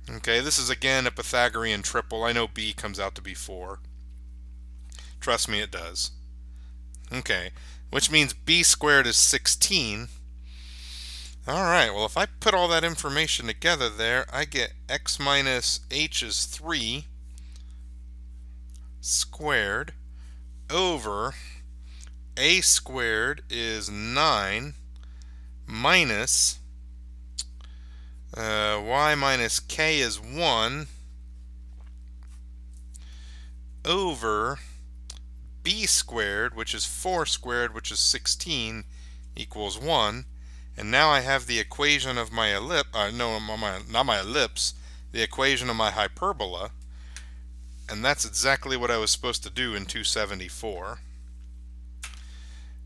Okay, this is again a Pythagorean triple. I know b comes out to be 4. Trust me, it does. Okay, which means b squared is 16. Alright, well if I put all that information together there, I get x minus h is 3 squared over a squared is 9 minus y minus k is 1 over b squared, which is 4 squared, which is 16, equals 1. And now I have the equation of my ellipse, not my ellipse, the equation of my hyperbola. And that's exactly what I was supposed to do in 274.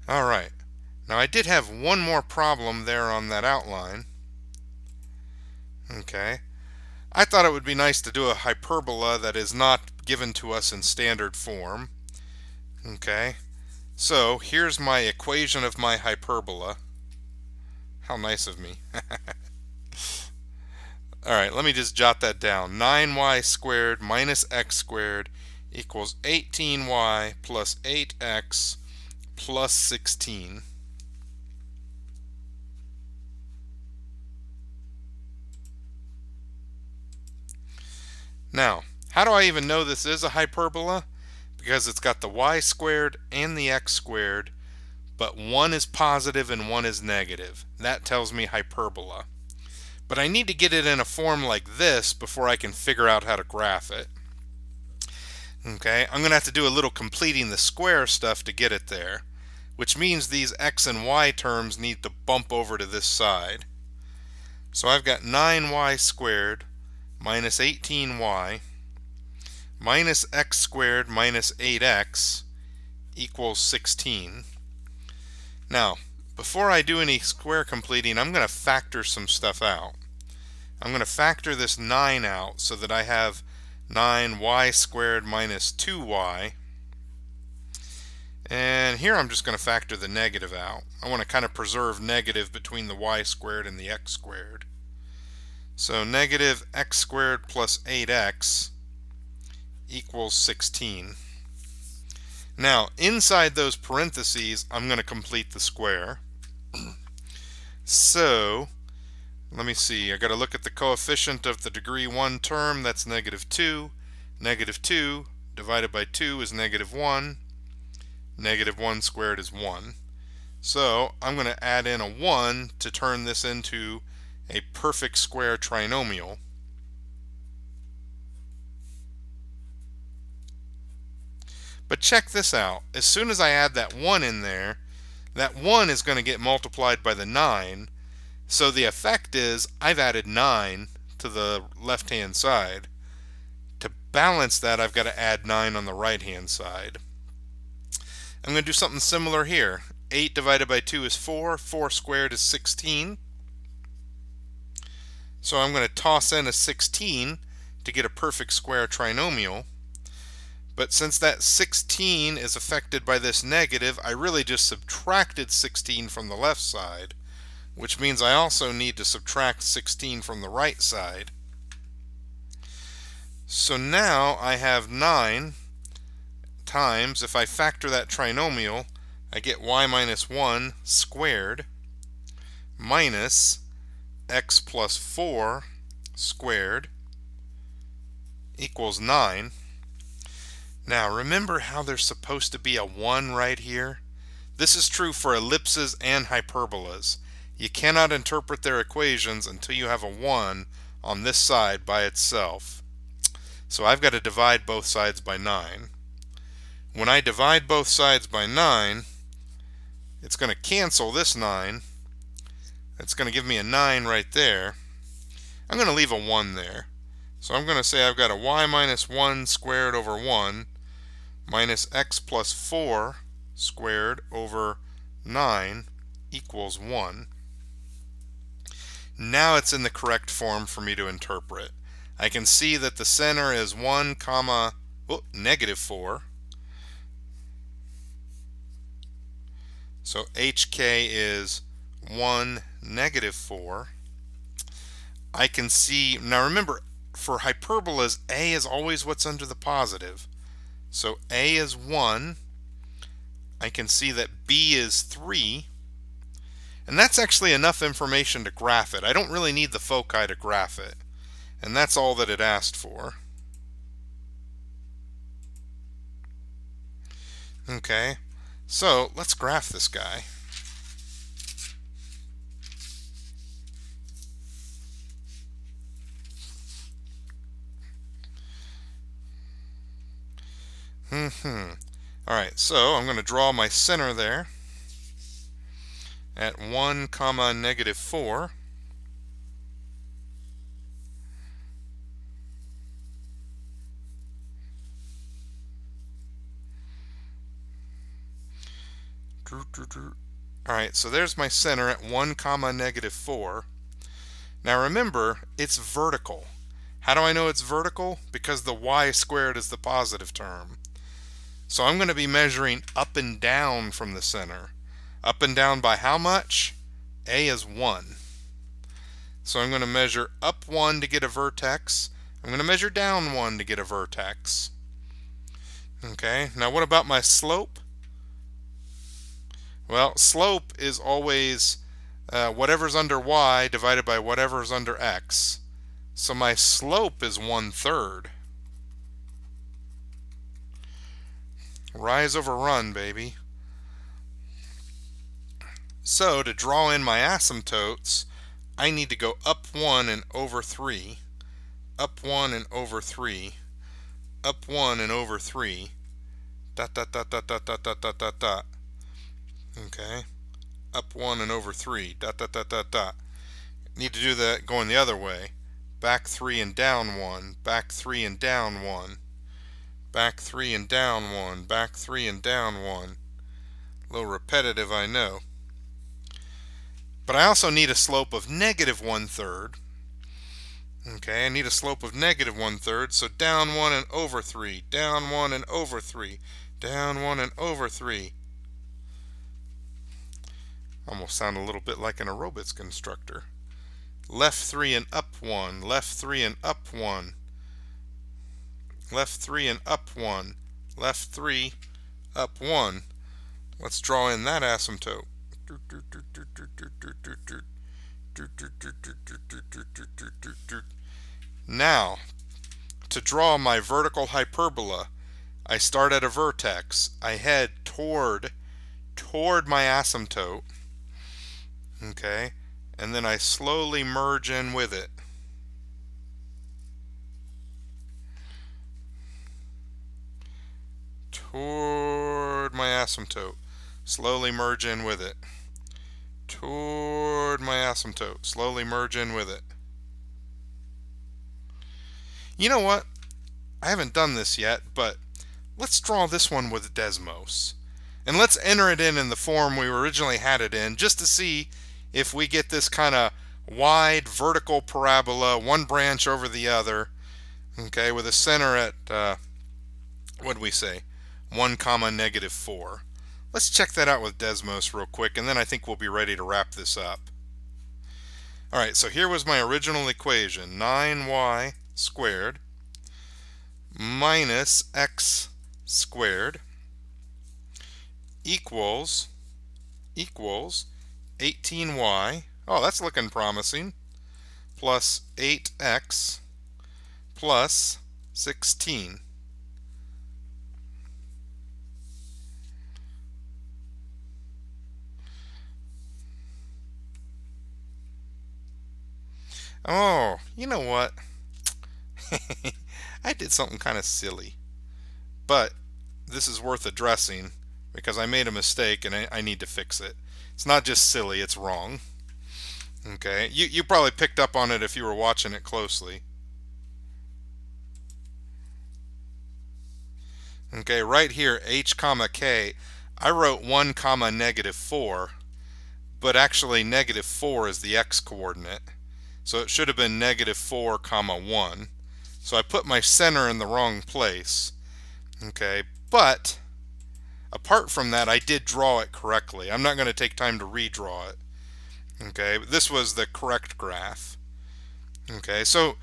Alright, now I did have one more problem there on that outline. Okay, I thought it would be nice to do a hyperbola that is not given to us in standard form. Okay, so here's my equation of my hyperbola. How nice of me. Alright, let me just jot that down. 9y squared minus x squared equals 18y plus 8x plus 16. Now, how do I even know this is a hyperbola? Because it's got the y squared and the x squared, but one is positive and one is negative. That tells me hyperbola. But I need to get it in a form like this before I can figure out how to graph it. Okay, I'm going to have to do a little completing the square stuff to get it there, which means these x and y terms need to bump over to this side. So I've got 9y squared minus 18y minus x squared minus 8x equals 16. Now, before I do any square completing, I'm going to factor some stuff out. I'm going to factor this 9 out so that I have 9y squared minus 2y. And here I'm just going to factor the negative out. I want to kind of preserve negative between the y squared and the x squared. So negative x squared plus 8x equals 16. Now, inside those parentheses, I'm going to complete the square. So, let me see. I got to look at the coefficient of the degree 1 term. That's negative 2. Negative 2 divided by 2 is negative 1. Negative 1 squared is 1. So, I'm going to add in a 1 to turn this into a perfect square trinomial. But check this out. As soon as I add that 1 in there, that 1 is going to get multiplied by the 9. So the effect is I've added 9 to the left-hand side. To balance that, I've got to add 9 on the right-hand side. I'm going to do something similar here. 8 divided by 2 is 4. 4 squared is 16. So I'm going to toss in a 16 to get a perfect square trinomial. But since that 16 is affected by this negative, I really just subtracted 16 from the left side, which means I also need to subtract 16 from the right side. So now I have 9 times, if I factor that trinomial, I get y minus 1 squared minus x plus 4 squared equals 9. Now remember how there's supposed to be a 1 right here? This is true for ellipses and hyperbolas. You cannot interpret their equations until you have a 1 on this side by itself. So I've got to divide both sides by 9. When I divide both sides by 9, it's going to cancel this 9. It's going to give me a 9 right there. I'm going to leave a 1 there. So I'm going to say I've got a y minus 1 squared over 1 minus x plus 4 squared over 9 equals 1. Now it's in the correct form for me to interpret. I can see that the center is 1 comma negative 4. So HK is 1 negative 4. I can see, now remember, for hyperbolas, A is always what's under the positive. So A is 1. I can see that B is 3. And that's actually enough information to graph it. I don't really need the foci to graph it. And that's all that it asked for. Okay, so let's graph this guy. Alright, so I'm going to draw my center there at 1 comma negative 4. Alright, so there's my center at 1 comma negative 4. Now remember, it's vertical. How do I know it's vertical? Because the y squared is the positive term. So I'm going to be measuring up and down from the center. Up and down by how much? A is 1. So I'm going to measure up 1 to get a vertex. I'm going to measure down 1 to get a vertex. Okay, now what about my slope? Well, slope is always whatever's under y divided by whatever's under x. So my slope is 1/3. Rise over run, baby. So to draw in my asymptotes, I need to go up 1 and over 3, up 1 and over 3, up 1 and over 3, dot dot dot dot dot dot dot dot dot dot. Okay, up 1 and over 3, dot dot dot dot dot. Need to do that going the other way. Back 3 and down 1, back 3 and down 1, back 3 and down 1, back 3 and down 1. A little repetitive, I know. But I also need a slope of negative 1/3. Okay, I need a slope of negative 1/3, so down 1 and over 3, down 1 and over 3, down 1 and over 3. Almost sound a little bit like an aerobics instructor. Left 3 and up 1, left 3 and up 1, left 3 and up 1, left 3, up 1. Let's draw in that asymptote. Now, to draw my vertical hyperbola, I start at a vertex. I head toward my asymptote. Okay, and then I slowly merge in with it. Toward my asymptote. Slowly merge in with it. Toward my asymptote. Slowly merge in with it. You know what? I haven't done this yet, but let's draw this one with Desmos. And let's enter it in the form we originally had it in, just to see if we get this kind of wide vertical parabola, one branch over the other, okay, with a center at, what did we say, 1 comma negative 4. Let's check that out with Desmos real quick, and then I think we'll be ready to wrap this up. Alright, so here was my original equation, 9y squared minus x squared equals 18y. Oh, that's looking promising. Plus 8x plus 16. Oh, you know what? I did something kind of silly. But this is worth addressing because I made a mistake and I need to fix it. It's not just silly, it's wrong. Okay, you probably picked up on it if you were watching it closely. Okay, right here, h comma k, I wrote 1 comma negative 4, but actually negative 4 is the x coordinate. So it should have been negative 4 comma 1. So I put my center in the wrong place. Okay, but apart from that, I did draw it correctly. I'm not going to take time to redraw it. Okay, this was the correct graph. Okay, so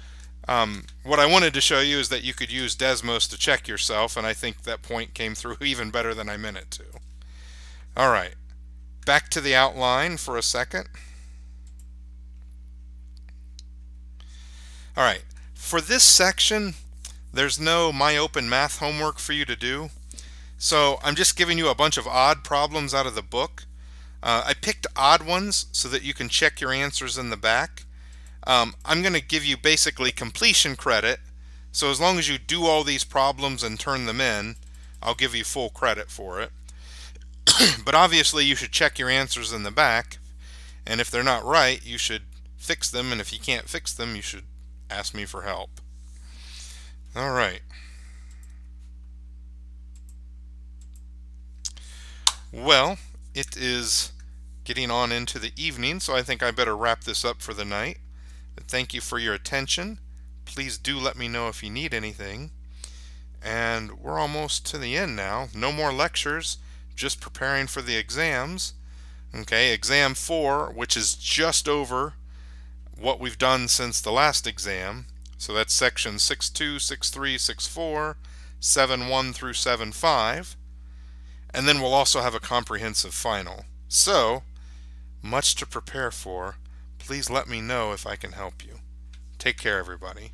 what I wanted to show you is that you could use Desmos to check yourself, and I think that point came through even better than I meant it to. All right, back to the outline for a second. All right, for this section, there's no MyOpenMath homework for you to do. So I'm just giving you a bunch of odd problems out of the book. I picked odd ones so that you can check your answers in the back. I'm going to give you basically completion credit. So as long as you do all these problems and turn them in, I'll give you full credit for it. But obviously you should check your answers in the back. And if they're not right, you should fix them. And if you can't fix them, you should ask me for help. All right. Well, it is getting on into the evening, so I think I better wrap this up for the night. But thank you for your attention. Please do let me know if you need anything. And we're almost to the end now. No more lectures, just preparing for the exams. Okay, exam 4, which is just over what we've done since the last exam. So that's section 6.2, 6.3, 6.4, 7.1 through 7.5. And then we'll also have a comprehensive final. So, much to prepare for. Please let me know if I can help you. Take care, everybody.